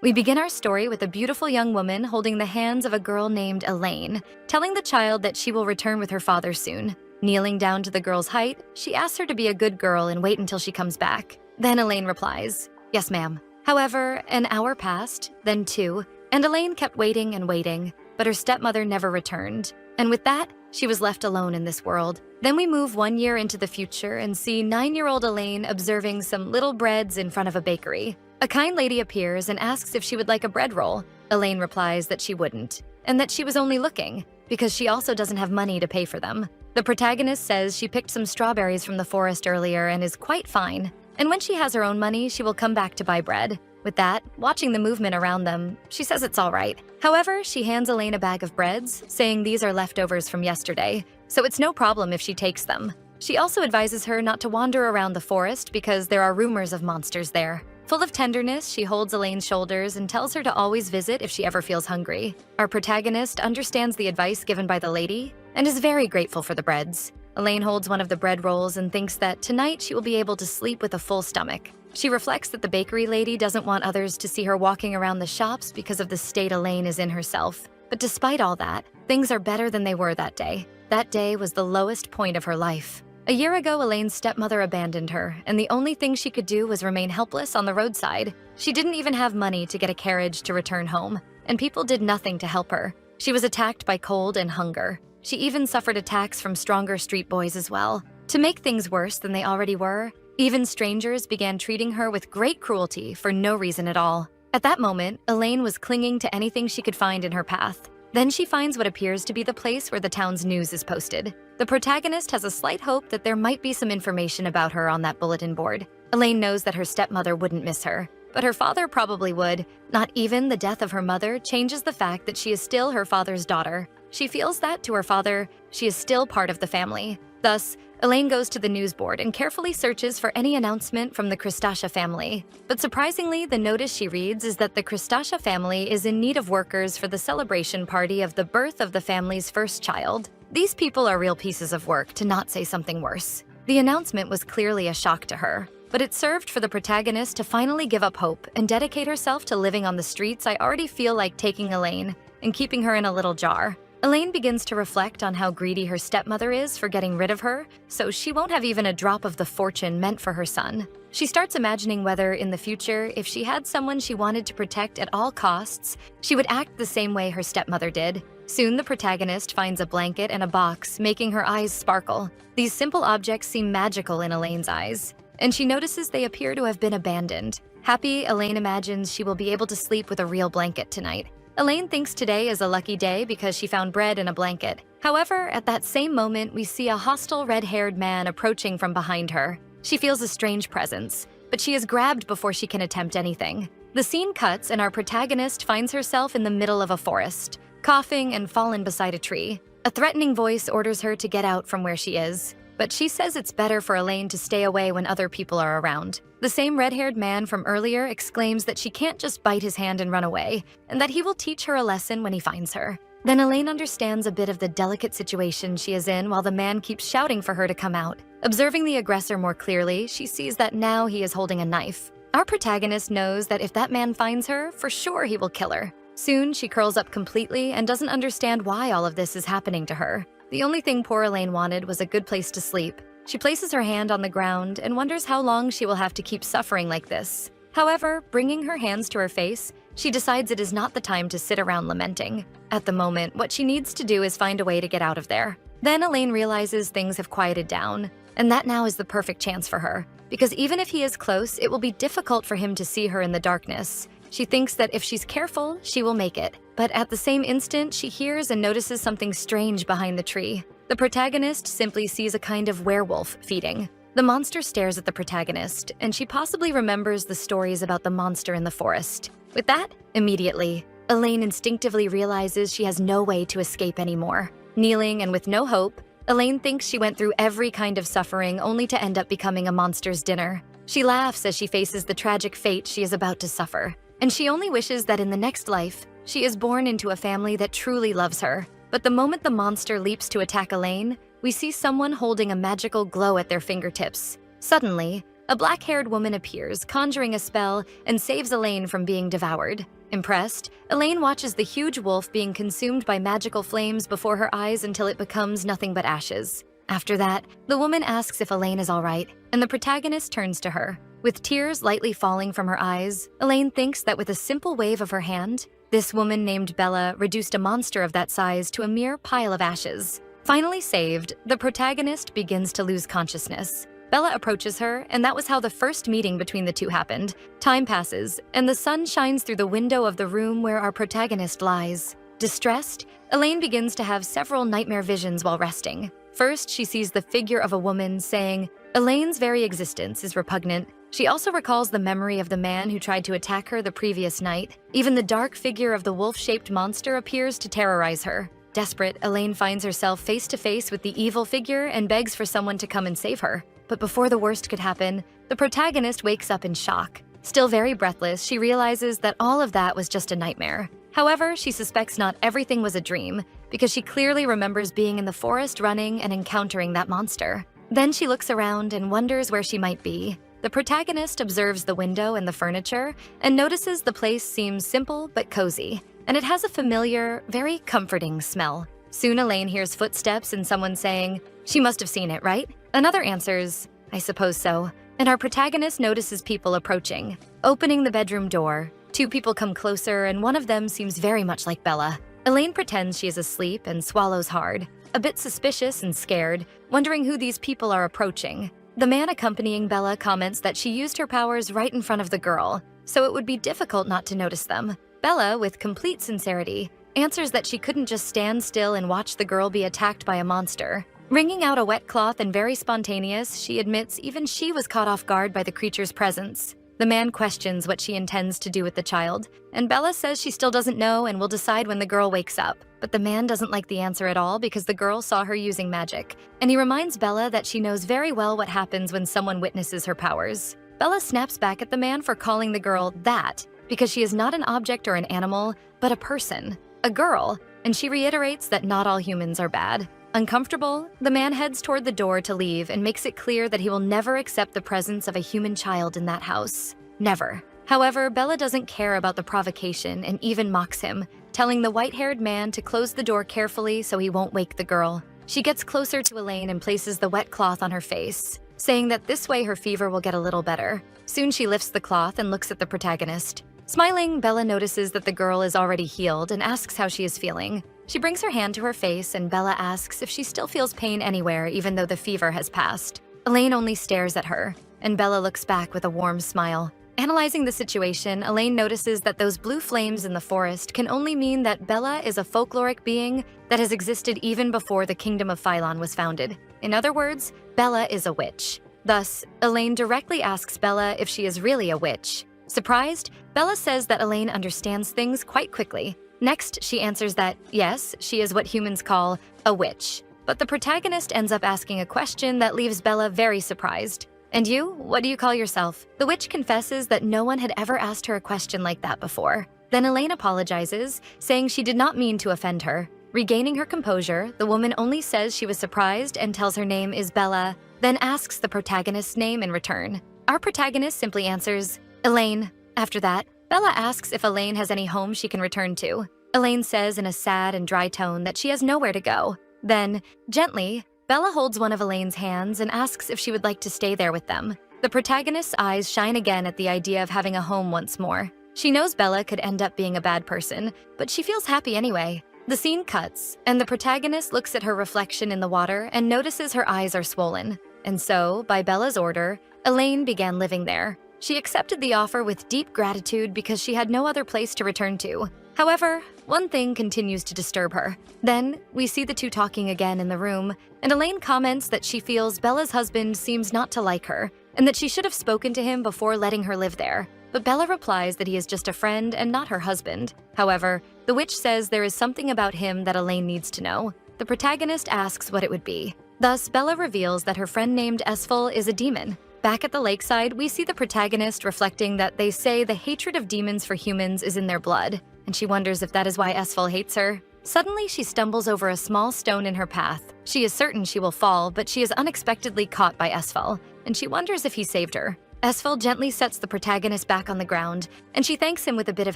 We begin our story with a beautiful young woman holding the hands of a girl named Elaine, telling the child that she will return with her father soon. Kneeling down to the girl's height, she asks her to be a good girl and wait until she comes back. Then Elaine replies, "Yes, ma'am." However, an hour passed, then 2, and Elaine kept waiting and waiting, but her stepmother never returned. And with that, she was left alone in this world. Then we move 1 year into the future and see 9-year-old Elaine observing some little breads in front of a bakery. A kind lady appears and asks if she would like a bread roll. Elaine replies that she wouldn't, and that she was only looking, because she also doesn't have money to pay for them. The protagonist says she picked some strawberries from the forest earlier and is quite fine, and when she has her own money, she will come back to buy bread. With that, watching the movement around them, she says it's all right. However, she hands Elaine a bag of breads, saying these are leftovers from yesterday, so it's no problem if she takes them. She also advises her not to wander around the forest because there are rumors of monsters there. Full of tenderness, she holds Elaine's shoulders and tells her to always visit if she ever feels hungry. Our protagonist understands the advice given by the lady and is very grateful for the breads. Elaine holds one of the bread rolls and thinks that tonight she will be able to sleep with a full stomach. She reflects that the bakery lady doesn't want others to see her walking around the shops because of the state Elaine is in herself. But despite all that, things are better than they were that day. That day was the lowest point of her life. A year ago, Elaine's stepmother abandoned her, and the only thing she could do was remain helpless on the roadside. She didn't even have money to get a carriage to return home, and people did nothing to help her. She was attacked by cold and hunger. She even suffered attacks from stronger street boys as well. To make things worse than they already were, even strangers began treating her with great cruelty for no reason at all. At that moment, Elaine was clinging to anything she could find in her path. Then she finds what appears to be the place where the town's news is posted. The protagonist has a slight hope that there might be some information about her on that bulletin board. Elaine knows that her stepmother wouldn't miss her, but her father probably would. Not even the death of her mother changes the fact that she is still her father's daughter. She feels that, to her father, she is still part of the family. Thus, Elaine goes to the news board and carefully searches for any announcement from the Crustacea family. But surprisingly, the notice she reads is that the Crustacea family is in need of workers for the celebration party of the birth of the family's first child. These people are real pieces of work, to not say something worse. The announcement was clearly a shock to her, but it served for the protagonist to finally give up hope and dedicate herself to living on the streets. I already feel like taking Elaine and keeping her in a little jar. Elaine begins to reflect on how greedy her stepmother is for getting rid of her, so she won't have even a drop of the fortune meant for her son. She starts imagining whether, in the future, if she had someone she wanted to protect at all costs, she would act the same way her stepmother did. Soon, the protagonist finds a blanket and a box, making her eyes sparkle. These simple objects seem magical in Elaine's eyes, and she notices they appear to have been abandoned. Happy, Elaine imagines she will be able to sleep with a real blanket tonight. Elaine thinks today is a lucky day because she found bread in a blanket. However, at that same moment, we see a hostile red-haired man approaching from behind her. She feels a strange presence, but she is grabbed before she can attempt anything. The scene cuts and our protagonist finds herself in the middle of a forest, coughing and fallen beside a tree. A threatening voice orders her to get out from where she is, but she says it's better for Elaine to stay away when other people are around. The same red-haired man from earlier exclaims that she can't just bite his hand and run away, and that he will teach her a lesson when he finds her. Then Elaine understands a bit of the delicate situation she is in while the man keeps shouting for her to come out. Observing the aggressor more clearly, she sees that now he is holding a knife. Our protagonist knows that if that man finds her, for sure he will kill her. Soon, she curls up completely and doesn't understand why all of this is happening to her. The only thing poor Elaine wanted was a good place to sleep. She places her hand on the ground and wonders how long she will have to keep suffering like this. However, bringing her hands to her face, she decides it is not the time to sit around lamenting. At the moment, what she needs to do is find a way to get out of there. Then Elaine realizes things have quieted down, and that now is the perfect chance for her. Because even if he is close, it will be difficult for him to see her in the darkness. She thinks that if she's careful, she will make it. But at the same instant, she hears and notices something strange behind the tree. The protagonist simply sees a kind of werewolf feeding. The monster stares at the protagonist, and she possibly remembers the stories about the monster in the forest. With that, immediately, Elaine instinctively realizes she has no way to escape anymore. Kneeling and with no hope, Elaine thinks she went through every kind of suffering only to end up becoming a monster's dinner. She laughs as she faces the tragic fate she is about to suffer, and she only wishes that in the next life, she is born into a family that truly loves her. But the moment the monster leaps to attack Elaine, we see someone holding a magical glow at their fingertips. Suddenly, a black-haired woman appears, conjuring a spell, and saves Elaine from being devoured. Impressed, Elaine watches the huge wolf being consumed by magical flames before her eyes until it becomes nothing but ashes. After that, the woman asks if Elaine is all right, and the protagonist turns to her. With tears lightly falling from her eyes, Elaine thinks that with a simple wave of her hand, this woman named Bella reduced a monster of that size to a mere pile of ashes. Finally saved, the protagonist begins to lose consciousness. Bella approaches her, and that was how the first meeting between the two happened. Time passes, and the sun shines through the window of the room where our protagonist lies. Distressed, Elaine begins to have several nightmare visions while resting. First, she sees the figure of a woman saying, Elaine's very existence is repugnant. She also recalls the memory of the man who tried to attack her the previous night. Even the dark figure of the wolf-shaped monster appears to terrorize her. Desperate, Elaine finds herself face to face with the evil figure and begs for someone to come and save her. But before the worst could happen, the protagonist wakes up in shock. Still very breathless, she realizes that all of that was just a nightmare. However, she suspects not everything was a dream, because she clearly remembers being in the forest running and encountering that monster. Then she looks around and wonders where she might be. The protagonist observes the window and the furniture and notices the place seems simple but cozy, and it has a familiar, very comforting smell. Soon Elaine hears footsteps and someone saying, "She must have seen it, right?" Another answers, "I suppose so." And our protagonist notices people approaching. Opening the bedroom door, two people come closer and one of them seems very much like Bella. Elaine pretends she is asleep and swallows hard, a bit suspicious and scared, wondering who these people are approaching. The man accompanying Bella comments that she used her powers right in front of the girl, so it would be difficult not to notice them. Bella, with complete sincerity, answers that she couldn't just stand still and watch the girl be attacked by a monster. Wringing out a wet cloth and very spontaneous, she admits even she was caught off guard by the creature's presence. The man questions what she intends to do with the child, and Bella says she still doesn't know and will decide when the girl wakes up. But the man doesn't like the answer at all because the girl saw her using magic, and he reminds Bella that she knows very well what happens when someone witnesses her powers. Bella snaps back at the man for calling the girl that, because she is not an object or an animal, but a person, a girl, and she reiterates that not all humans are bad. Uncomfortable, the man heads toward the door to leave and makes it clear that he will never accept the presence of a human child in that house. Never. However, Bella doesn't care about the provocation and even mocks him, telling the white-haired man to close the door carefully so he won't wake the girl. She gets closer to Elaine and places the wet cloth on her face, saying that this way her fever will get a little better. Soon she lifts the cloth and looks at the protagonist. Smiling, Bella notices that the girl is already healed and asks how she is feeling. She brings her hand to her face and Bella asks if she still feels pain anywhere even though the fever has passed. Elaine only stares at her, and Bella looks back with a warm smile. Analyzing the situation, Elaine notices that those blue flames in the forest can only mean that Bella is a folkloric being that has existed even before the Kingdom of Phylon was founded. In other words, Bella is a witch. Thus, Elaine directly asks Bella if she is really a witch. Surprised, Bella says that Elaine understands things quite quickly. Next, she answers that, yes, she is what humans call a witch. But the protagonist ends up asking a question that leaves Bella very surprised. "And you? What do you call yourself?" The witch confesses that no one had ever asked her a question like that before. Then Elaine apologizes, saying she did not mean to offend her. Regaining her composure, the woman only says she was surprised and tells her name is Bella, then asks the protagonist's name in return. Our protagonist simply answers, "Elaine." After that, Bella asks if Elaine has any home she can return to. Elaine says in a sad and dry tone that she has nowhere to go. Then, gently, Bella holds one of Elaine's hands and asks if she would like to stay there with them. The protagonist's eyes shine again at the idea of having a home once more. She knows Bella could end up being a bad person, but she feels happy anyway. The scene cuts, and the protagonist looks at her reflection in the water and notices her eyes are swollen. And so, by Bella's order, Elaine began living there. She accepted the offer with deep gratitude because she had no other place to return to. However, one thing continues to disturb her. Then, we see the two talking again in the room, and Elaine comments that she feels Bella's husband seems not to like her, and that she should have spoken to him before letting her live there. But Bella replies that he is just a friend and not her husband. However, the witch says there is something about him that Elaine needs to know. The protagonist asks what it would be. Thus, Bella reveals that her friend named Esful is a demon. Back at the lakeside, we see the protagonist reflecting that they say the hatred of demons for humans is in their blood, and she wonders if that is why Esful hates her. Suddenly, she stumbles over a small stone in her path. She is certain she will fall, but she is unexpectedly caught by Esfel, and she wonders if he saved her. Esfel gently sets the protagonist back on the ground, and she thanks him with a bit of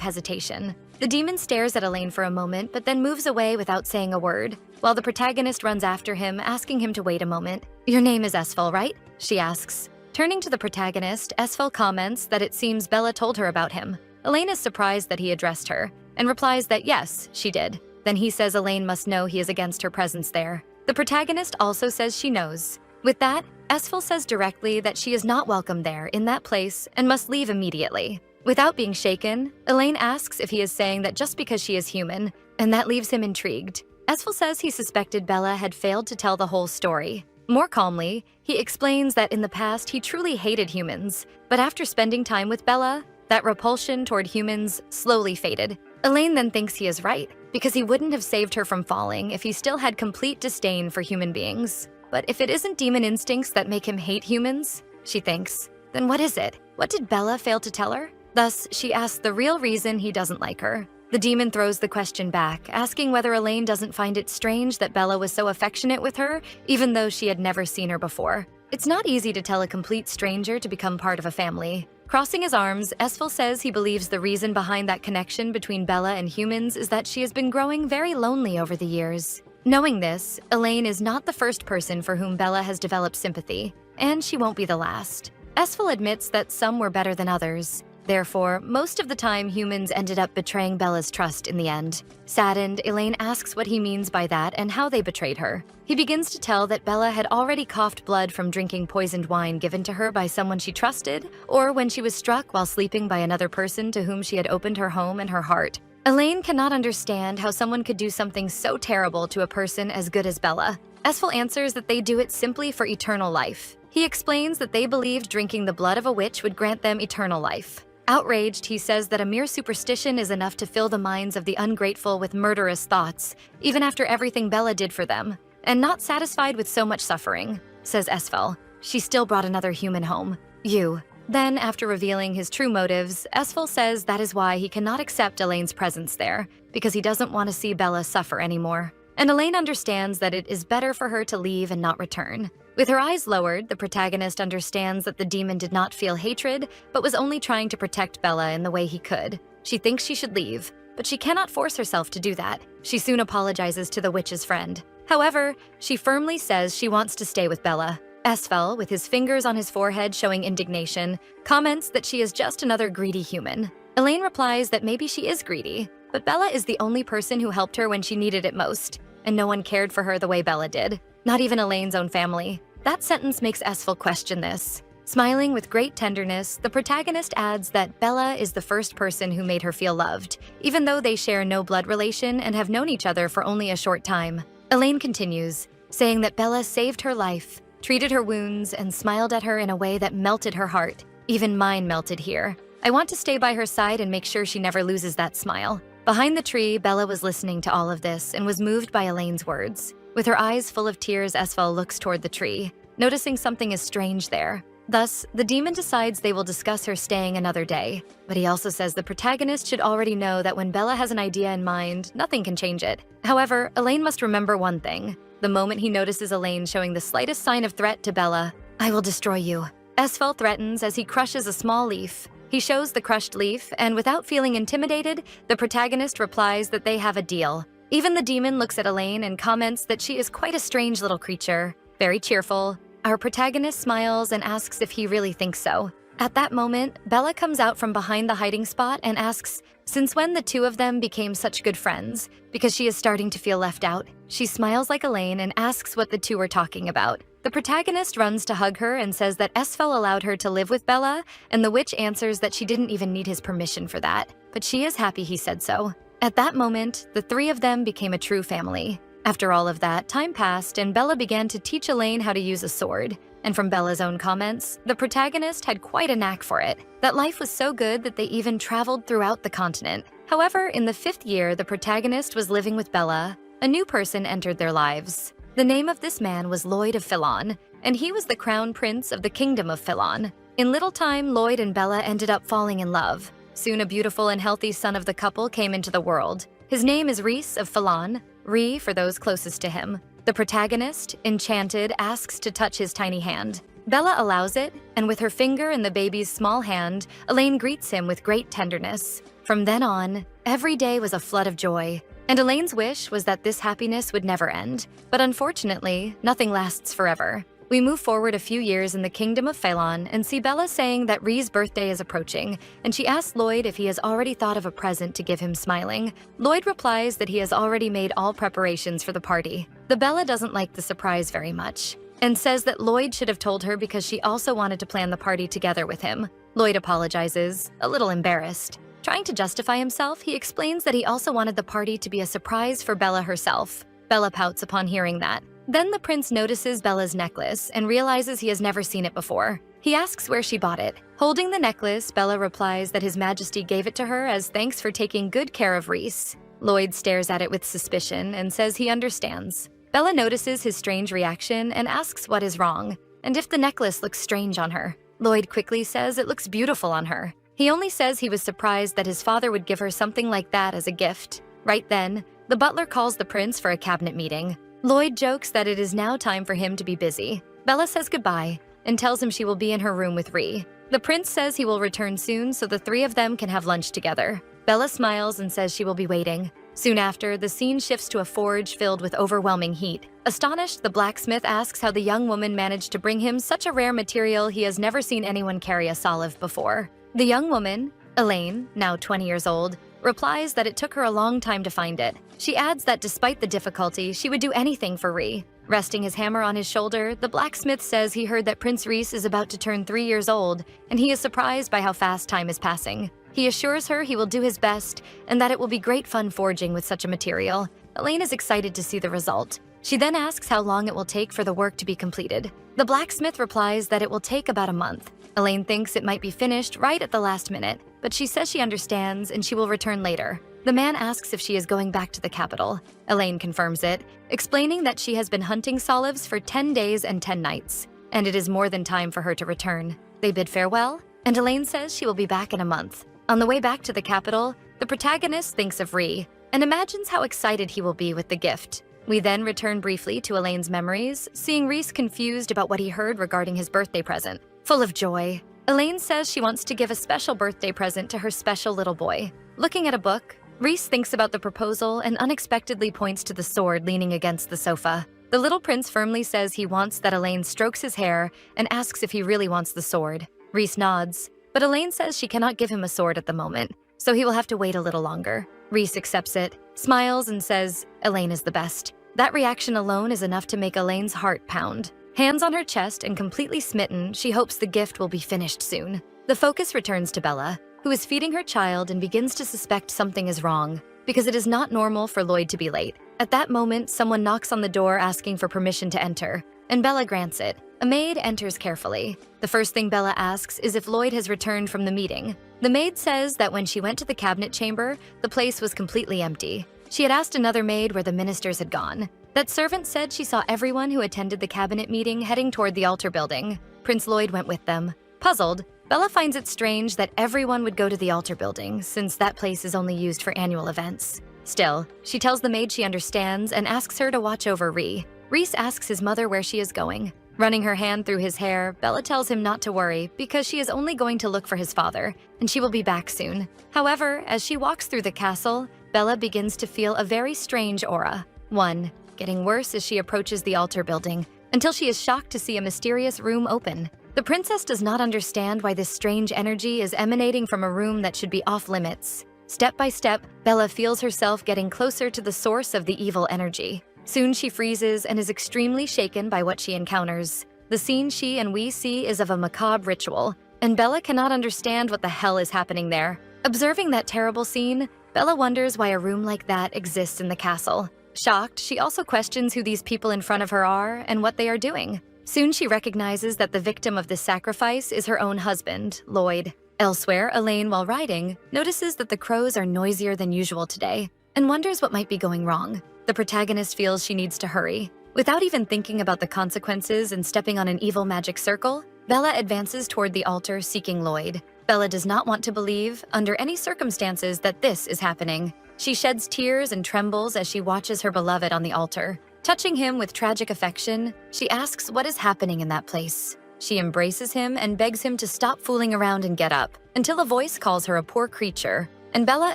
hesitation. The demon stares at Elaine for a moment, but then moves away without saying a word, while the protagonist runs after him, asking him to wait a moment. "Your name is Esfel, right?" she asks. Turning to the protagonist, Esfel comments that it seems Bella told her about him. Elaine is surprised that he addressed her, and replies that yes, she did. Then he says Elaine must know he is against her presence there. The protagonist also says she knows. With that, Esfel says directly that she is not welcome there in that place and must leave immediately. Without being shaken, Elaine asks if he is saying that just because she is human, and that leaves him intrigued. Esfel says he suspected Bella had failed to tell the whole story. More calmly, he explains that in the past he truly hated humans, but after spending time with Bella, that repulsion toward humans slowly faded. Elaine then thinks he is right, because he wouldn't have saved her from falling if he still had complete disdain for human beings. But if it isn't demon instincts that make him hate humans, she thinks, then what is it? What did Bella fail to tell her? Thus, she asks the real reason he doesn't like her. The demon throws the question back, asking whether Elaine doesn't find it strange that Bella was so affectionate with her, even though she had never seen her before. It's not easy to tell a complete stranger to become part of a family. Crossing his arms, Esfel says he believes the reason behind that connection between Bella and humans is that she has been growing very lonely over the years. Knowing this, Elaine is not the first person for whom Bella has developed sympathy, and she won't be the last. Esfel admits that some were better than others. Therefore, most of the time humans ended up betraying Bella's trust in the end. Saddened, Elaine asks what he means by that and how they betrayed her. He begins to tell that Bella had already coughed blood from drinking poisoned wine given to her by someone she trusted, or when she was struck while sleeping by another person to whom she had opened her home and her heart. Elaine cannot understand how someone could do something so terrible to a person as good as Bella. Esfel answers that they do it simply for eternal life. He explains that they believed drinking the blood of a witch would grant them eternal life. Outraged, he says that a mere superstition is enough to fill the minds of the ungrateful with murderous thoughts, even after everything Bella did for them. And not satisfied with so much suffering, says Esfel, she still brought another human home, you. Then, after revealing his true motives, Esfel says that is why he cannot accept Elaine's presence there, because he doesn't want to see Bella suffer anymore. And Elaine understands that it is better for her to leave and not return. With her eyes lowered, the protagonist understands that the demon did not feel hatred, but was only trying to protect Bella in the way he could. She thinks she should leave, but she cannot force herself to do that. She soon apologizes to the witch's friend. However, she firmly says she wants to stay with Bella. Esfel, with his fingers on his forehead showing indignation, comments that she is just another greedy human. Elaine replies that maybe she is greedy, but Bella is the only person who helped her when she needed it most, and no one cared for her the way Bella did, not even Elaine's own family. That sentence makes Esfel question this. Smiling with great tenderness, the protagonist adds that Bella is the first person who made her feel loved, even though they share no blood relation and have known each other for only a short time. Elaine continues, saying that Bella saved her life, treated her wounds, and smiled at her in a way that melted her heart. Even mine melted here. I want to stay by her side and make sure she never loses that smile. Behind the tree, Bella was listening to all of this and was moved by Elaine's words. With her eyes full of tears, Esfel looks toward the tree, noticing something is strange there. Thus, the demon decides they will discuss her staying another day. But he also says the protagonist should already know that when Bella has an idea in mind, nothing can change it. However, Elaine must remember one thing. The moment he notices Elaine showing the slightest sign of threat to Bella, I will destroy you. Esfel threatens as he crushes a small leaf. He shows the crushed leaf, and without feeling intimidated, the protagonist replies that they have a deal. Even the demon looks at Elaine and comments that she is quite a strange little creature, very cheerful. Our protagonist smiles and asks if he really thinks so. At that moment, Bella comes out from behind the hiding spot and asks, since when the two of them became such good friends, because she is starting to feel left out. She smiles like Elaine and asks what the two are talking about. The protagonist runs to hug her and says that Esfel allowed her to live with Bella, and the witch answers that she didn't even need his permission for that, but she is happy he said so. At that moment, the three of them became a true family. After all of that, time passed and Bella began to teach Elaine how to use a sword. And from Bella's own comments, the protagonist had quite a knack for it. That life was so good that they even traveled throughout the continent. However, in the 5th year the protagonist was living with Bella, a new person entered their lives. The name of this man was Lloyd of Philon, and he was the crown prince of the kingdom of Philon. In little time, Lloyd and Bella ended up falling in love. Soon a beautiful and healthy son of the couple came into the world. His name is Reese of Falon, Ree for those closest to him. The protagonist, enchanted, asks to touch his tiny hand. Bella allows it, and with her finger in the baby's small hand, Elaine greets him with great tenderness. From then on, every day was a flood of joy, and Elaine's wish was that this happiness would never end. But unfortunately, nothing lasts forever. We move forward a few years in the kingdom of Phelan and see Bella saying that Ree's birthday is approaching, and she asks Lloyd if he has already thought of a present to give him, smiling. Lloyd replies that he has already made all preparations for the party. The Bella doesn't like the surprise very much, and says that Lloyd should have told her because she also wanted to plan the party together with him. Lloyd apologizes, a little embarrassed. Trying to justify himself, he explains that he also wanted the party to be a surprise for Bella herself. Bella pouts upon hearing that. Then the prince notices Bella's necklace and realizes he has never seen it before. He asks where she bought it. Holding the necklace, Bella replies that His Majesty gave it to her as thanks for taking good care of Reese. Lloyd stares at it with suspicion and says he understands. Bella notices his strange reaction and asks what is wrong, and if the necklace looks strange on her. Lloyd quickly says it looks beautiful on her. He only says he was surprised that his father would give her something like that as a gift. Right then, the butler calls the prince for a cabinet meeting. Lloyd jokes that it is now time for him to be busy. Bella says goodbye and tells him she will be in her room with Ree. The prince says he will return soon so the three of them can have lunch together. Bella smiles and says she will be waiting. Soon after, the scene shifts to a forge filled with overwhelming heat. Astonished, the blacksmith asks how the young woman managed to bring him such a rare material he has never seen anyone carry a salve before. The young woman, Elaine, now 20 years old, replies that it took her a long time to find it. She adds that despite the difficulty, she would do anything for Ree. Resting his hammer on his shoulder, the blacksmith says he heard that Prince Reese is about to turn 3 years old, and he is surprised by how fast time is passing. He assures her he will do his best, and that it will be great fun forging with such a material. Elaine is excited to see the result. She then asks how long it will take for the work to be completed. The blacksmith replies that it will take about a month. Elaine thinks it might be finished right at the last minute, but she says she understands and she will return later. The man asks if she is going back to the capital. Elaine confirms it, explaining that she has been hunting salves for 10 days and 10 nights, and it is more than time for her to return. They bid farewell, and Elaine says she will be back in a month. On the way back to the capital, the protagonist thinks of Ree and imagines how excited he will be with the gift. We then return briefly to Elaine's memories, seeing Reese confused about what he heard regarding his birthday present. Full of joy, Elaine says she wants to give a special birthday present to her special little boy. Looking at a book, Reese thinks about the proposal and unexpectedly points to the sword leaning against the sofa. The little prince firmly says he wants that Elaine strokes his hair and asks if he really wants the sword. Reese nods, but Elaine says she cannot give him a sword at the moment, so he will have to wait a little longer. Reese accepts it, smiles, and says Elaine is the best. That reaction alone is enough to make Elaine's heart pound. Hands on her chest and completely smitten, she hopes the gift will be finished soon. The focus returns to Bella, who is feeding her child and begins to suspect something is wrong, because it is not normal for Lloyd to be late. At that moment, someone knocks on the door asking for permission to enter, and Bella grants it. A maid enters carefully. The first thing Bella asks is if Lloyd has returned from the meeting. The maid says that when she went to the cabinet chamber, the place was completely empty. She had asked another maid where the ministers had gone. That servant said she saw everyone who attended the cabinet meeting heading toward the altar building. Prince Lloyd went with them. Puzzled, Bella finds it strange that everyone would go to the altar building, since that place is only used for annual events. Still, she tells the maid she understands and asks her to watch over Ree. Reese asks his mother where she is going. Running her hand through his hair, Bella tells him not to worry because she is only going to look for his father, and she will be back soon. However, as she walks through the castle, Bella begins to feel a very strange aura. One, getting worse as she approaches the altar building, until she is shocked to see a mysterious room open. The princess does not understand why this strange energy is emanating from a room that should be off limits. Step by step, Bella feels herself getting closer to the source of the evil energy. Soon she freezes and is extremely shaken by what she encounters. The scene she and we see is of a macabre ritual, and Bella cannot understand what the hell is happening there. Observing that terrible scene, Bella wonders why a room like that exists in the castle. Shocked, she also questions who these people in front of her are and what they are doing. Soon she recognizes that the victim of this sacrifice is her own husband, Lloyd. Elsewhere, Elaine, while riding, notices that the crows are noisier than usual today and wonders what might be going wrong. The protagonist feels she needs to hurry. Without even thinking about the consequences and stepping on an evil magic circle, Bella advances toward the altar seeking Lloyd. Bella does not want to believe, under any circumstances, that this is happening. She sheds tears and trembles as she watches her beloved on the altar. Touching him with tragic affection, she asks what is happening in that place. She embraces him and begs him to stop fooling around and get up, until a voice calls her a poor creature, and Bella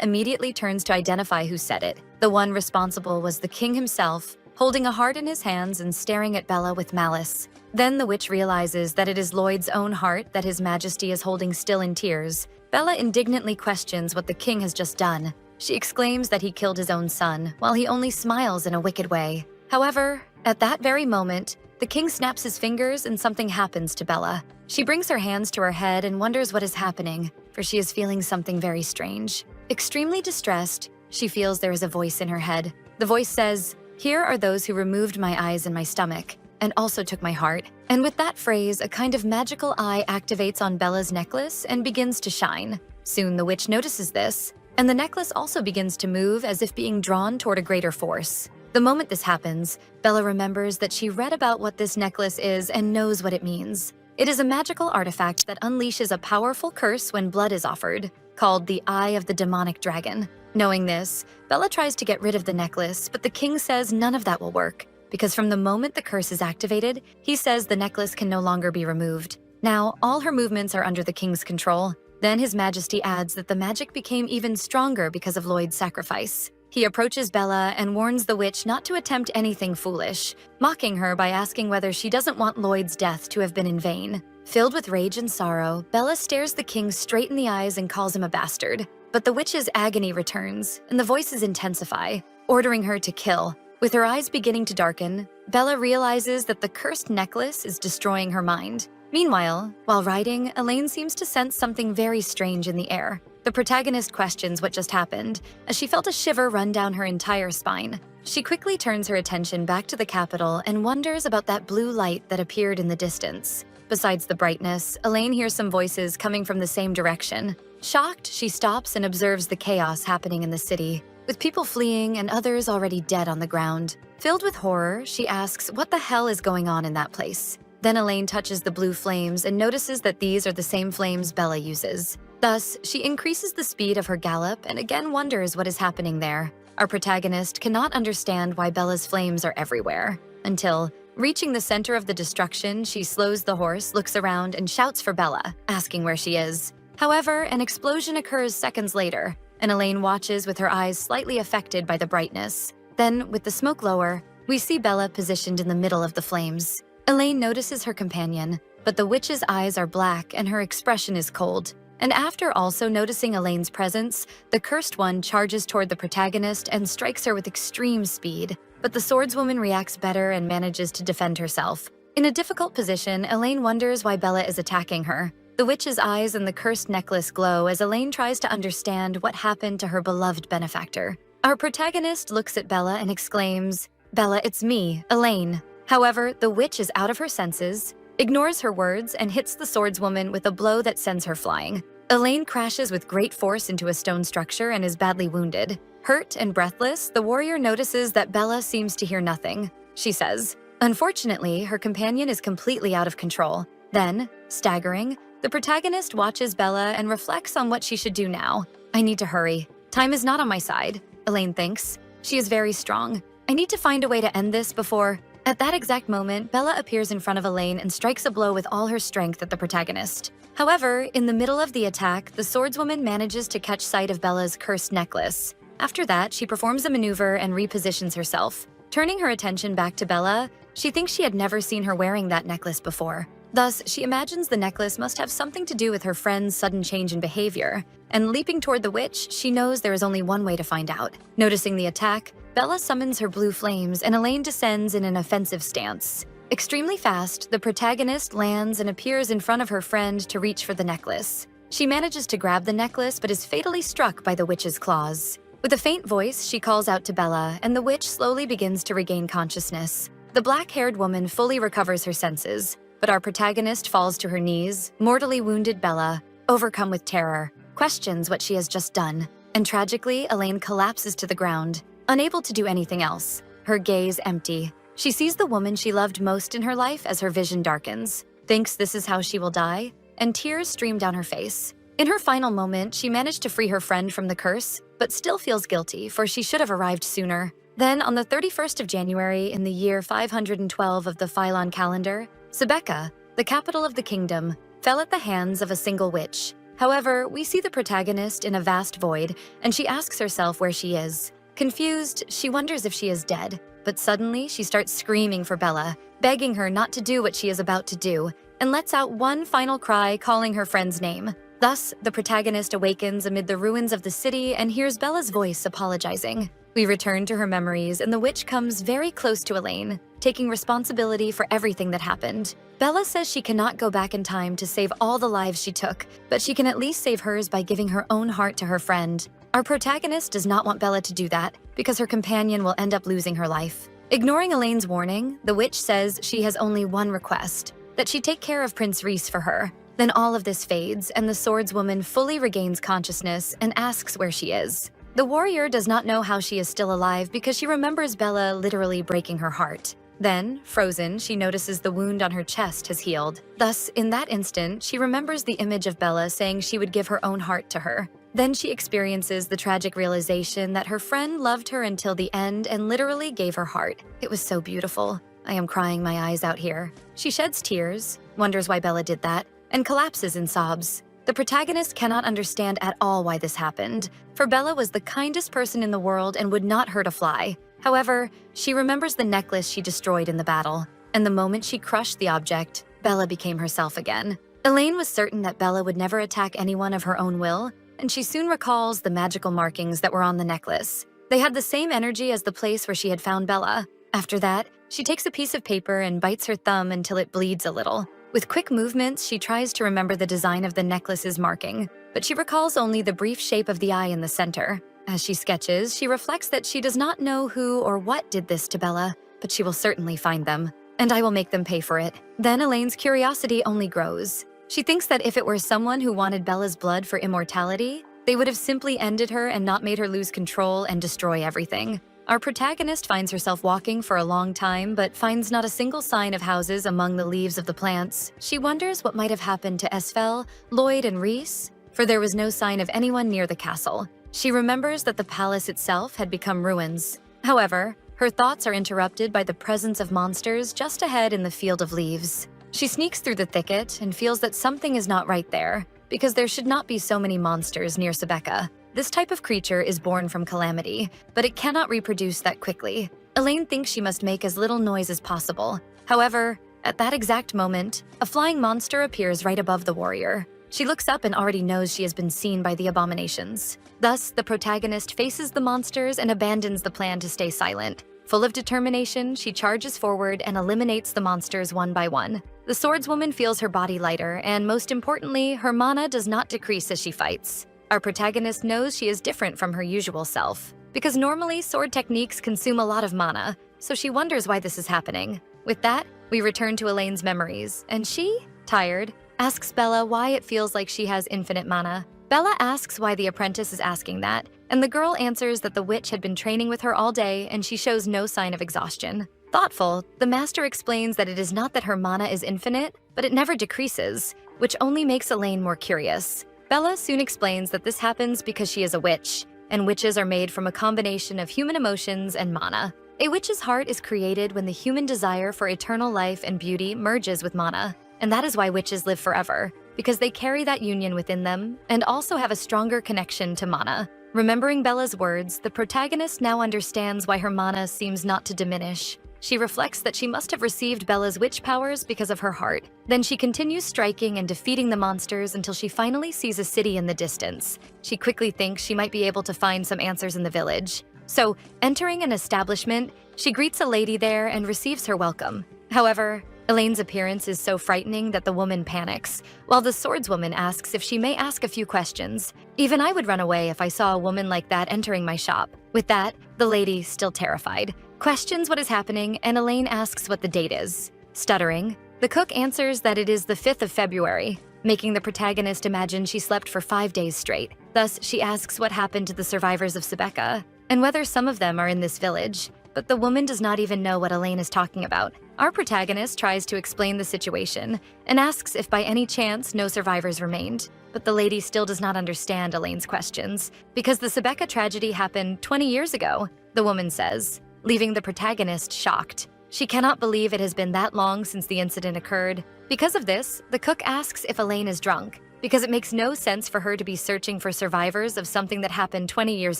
immediately turns to identify who said it. The one responsible was the king himself, holding a heart in his hands and staring at Bella with malice. Then the witch realizes that it is Lloyd's own heart that his majesty is holding still in tears. Bella indignantly questions what the king has just done. She exclaims that he killed his own son, while he only smiles in a wicked way. However, at that very moment, the king snaps his fingers and something happens to Bella. She brings her hands to her head and wonders what is happening, for she is feeling something very strange. Extremely distressed, she feels there is a voice in her head. The voice says, "Here are those who removed my eyes and my stomach, and also took my heart." And with that phrase, a kind of magical eye activates on Bella's necklace and begins to shine. Soon the witch notices this, and the necklace also begins to move as if being drawn toward a greater force. The moment this happens, Bella remembers that she read about what this necklace is and knows what it means. It is a magical artifact that unleashes a powerful curse when blood is offered, called the Eye of the Demonic Dragon. Knowing this, Bella tries to get rid of the necklace, but the king says none of that will work, because from the moment the curse is activated, he says the necklace can no longer be removed. Now, all her movements are under the king's control. Then His Majesty adds that the magic became even stronger because of Lloyd's sacrifice. He approaches Bella and warns the witch not to attempt anything foolish, mocking her by asking whether she doesn't want Lloyd's death to have been in vain. Filled with rage and sorrow, Bella stares the king straight in the eyes and calls him a bastard. But the witch's agony returns, and the voices intensify, ordering her to kill. With her eyes beginning to darken, Bella realizes that the cursed necklace is destroying her mind. Meanwhile, while riding, Elaine seems to sense something very strange in the air. The protagonist questions what just happened, as she felt a shiver run down her entire spine. She quickly turns her attention back to the capital and wonders about that blue light that appeared in the distance. Besides the brightness, Elaine hears some voices coming from the same direction. Shocked, she stops and observes the chaos happening in the city, with people fleeing and others already dead on the ground. Filled with horror, she asks what the hell is going on in that place. Then Elaine touches the blue flames and notices that these are the same flames Bella uses. Thus, she increases the speed of her gallop and again wonders what is happening there. Our protagonist cannot understand why Bella's flames are everywhere, until, reaching the center of the destruction, she slows the horse, looks around, and shouts for Bella, asking where she is. However, an explosion occurs seconds later, and Elaine watches with her eyes slightly affected by the brightness. Then, with the smoke lower, we see Bella positioned in the middle of the flames. Elaine notices her companion, but the witch's eyes are black and her expression is cold. And after also noticing Elaine's presence, the cursed one charges toward the protagonist and strikes her with extreme speed. But the swordswoman reacts better and manages to defend herself. In a difficult position, Elaine wonders why Bella is attacking her. The witch's eyes and the cursed necklace glow as Elaine tries to understand what happened to her beloved benefactor. Our protagonist looks at Bella and exclaims, "Bella, it's me, Elaine." However, the witch is out of her senses, ignores her words, and hits the swordswoman with a blow that sends her flying. Elaine crashes with great force into a stone structure and is badly wounded. Hurt and breathless, the warrior notices that Bella seems to hear nothing. She says, unfortunately, her companion is completely out of control. Then, staggering, the protagonist watches Bella and reflects on what she should do now. "I need to hurry. Time is not on my side," Elaine thinks. She is very strong. "I need to find a way to end this before..." At that exact moment, Bella appears in front of Elaine and strikes a blow with all her strength at the protagonist. However, in the middle of the attack, the swordswoman manages to catch sight of Bella's cursed necklace. After that, she performs a maneuver and repositions herself. Turning her attention back to Bella, she thinks she had never seen her wearing that necklace before. Thus, she imagines the necklace must have something to do with her friend's sudden change in behavior. And leaping toward the witch, she knows there is only one way to find out. Noticing the attack, Bella summons her blue flames and Elaine descends in an offensive stance. Extremely fast, the protagonist lands and appears in front of her friend to reach for the necklace. She manages to grab the necklace but is fatally struck by the witch's claws. With a faint voice, she calls out to Bella, and the witch slowly begins to regain consciousness. The black-haired woman fully recovers her senses, but our protagonist falls to her knees. Mortally wounded Bella, overcome with terror, questions what she has just done. And tragically, Elaine collapses to the ground, unable to do anything else, her gaze empty. She sees the woman she loved most in her life as her vision darkens, thinks this is how she will die, and tears stream down her face. In her final moment, she managed to free her friend from the curse, but still feels guilty for she should have arrived sooner. Then, on the 31st of January in the year 512 of the Phylon calendar, Sebeka, the capital of the kingdom, fell at the hands of a single witch. However, we see the protagonist in a vast void, and she asks herself where she is. Confused, she wonders if she is dead, but suddenly she starts screaming for Bella, begging her not to do what she is about to do, and lets out one final cry calling her friend's name. Thus, the protagonist awakens amid the ruins of the city and hears Bella's voice apologizing. We return to her memories, and the witch comes very close to Elaine, taking responsibility for everything that happened. Bella says she cannot go back in time to save all the lives she took, but she can at least save hers by giving her own heart to her friend. Our protagonist does not want Bella to do that, because her companion will end up losing her life. Ignoring Elaine's warning, the witch says she has only one request, that she take care of Prince Reese for her. Then all of this fades, and the swordswoman fully regains consciousness and asks where she is. The warrior does not know how she is still alive because she remembers Bella literally breaking her heart. Then, frozen, she notices the wound on her chest has healed. Thus, in that instant, she remembers the image of Bella saying she would give her own heart to her. Then she experiences the tragic realization that her friend loved her until the end and literally gave her heart. It was so beautiful. I am crying my eyes out here. She sheds tears, wonders why Bella did that, and collapses in sobs. The protagonist cannot understand at all why this happened, for Bella was the kindest person in the world and would not hurt a fly. However, she remembers the necklace she destroyed in the battle, and the moment she crushed the object, Bella became herself again. Elaine was certain that Bella would never attack anyone of her own will, and she soon recalls the magical markings that were on the necklace. They had the same energy as the place where she had found Bella. After that, she takes a piece of paper and bites her thumb until it bleeds a little. With quick movements, she tries to remember the design of the necklace's marking, but she recalls only the brief shape of the eye in the center. As she sketches, she reflects that she does not know who or what did this to Bella, but she will certainly find them, and I will make them pay for it. Then Elaine's curiosity only grows. She thinks that if it were someone who wanted Bella's blood for immortality, they would have simply ended her and not made her lose control and destroy everything. Our protagonist finds herself walking for a long time, but finds not a single sign of houses among the leaves of the plants. She wonders what might have happened to Esfel, Lloyd, and Reese, for there was no sign of anyone near the castle. She remembers that the palace itself had become ruins. However, her thoughts are interrupted by the presence of monsters just ahead in the field of leaves. She sneaks through the thicket and feels that something is not right there, because there should not be so many monsters near Sebeka. This type of creature is born from calamity, but it cannot reproduce that quickly. Elaine thinks she must make as little noise as possible. However, at that exact moment, a flying monster appears right above the warrior. She looks up and already knows she has been seen by the abominations. Thus, the protagonist faces the monsters and abandons the plan to stay silent. Full of determination, she charges forward and eliminates the monsters one by one. The swordswoman feels her body lighter, and most importantly, her mana does not decrease as she fights. Our protagonist knows she is different from her usual self, because normally sword techniques consume a lot of mana, so she wonders why this is happening. With that, we return to Elaine's memories, and she, tired, asks Bella why it feels like she has infinite mana. Bella asks why the apprentice is asking that, and the girl answers that the witch had been training with her all day and she shows no sign of exhaustion. Thoughtful, the master explains that it is not that her mana is infinite, but it never decreases, which only makes Elaine more curious. Bella soon explains that this happens because she is a witch, and witches are made from a combination of human emotions and mana. A witch's heart is created when the human desire for eternal life and beauty merges with mana, and that is why witches live forever, because they carry that union within them and also have a stronger connection to mana. Remembering Bella's words, the protagonist now understands why her mana seems not to diminish. She reflects that she must have received Bella's witch powers because of her heart. Then she continues striking and defeating the monsters until she finally sees a city in the distance. She quickly thinks she might be able to find some answers in the village. So, entering an establishment, she greets a lady there and receives her welcome. However, Elaine's appearance is so frightening that the woman panics, while the swordswoman asks if she may ask a few questions. Even I would run away if I saw a woman like that entering my shop. With that, the lady, still terrified, questions what is happening, and Elaine asks what the date is. Stuttering, the cook answers that it is the 5th of February, making the protagonist imagine she slept for 5 days straight. Thus, she asks what happened to the survivors of Sebeka, and whether some of them are in this village. but the woman does not even know what Elaine is talking about. Our protagonist tries to explain the situation and asks if by any chance no survivors remained. But the lady still does not understand Elaine's questions because the Sebeka tragedy happened 20 years ago, the woman says, leaving the protagonist shocked. She cannot believe it has been that long since the incident occurred. Because of this, the cook asks if Elaine is drunk, because it makes no sense for her to be searching for survivors of something that happened 20 years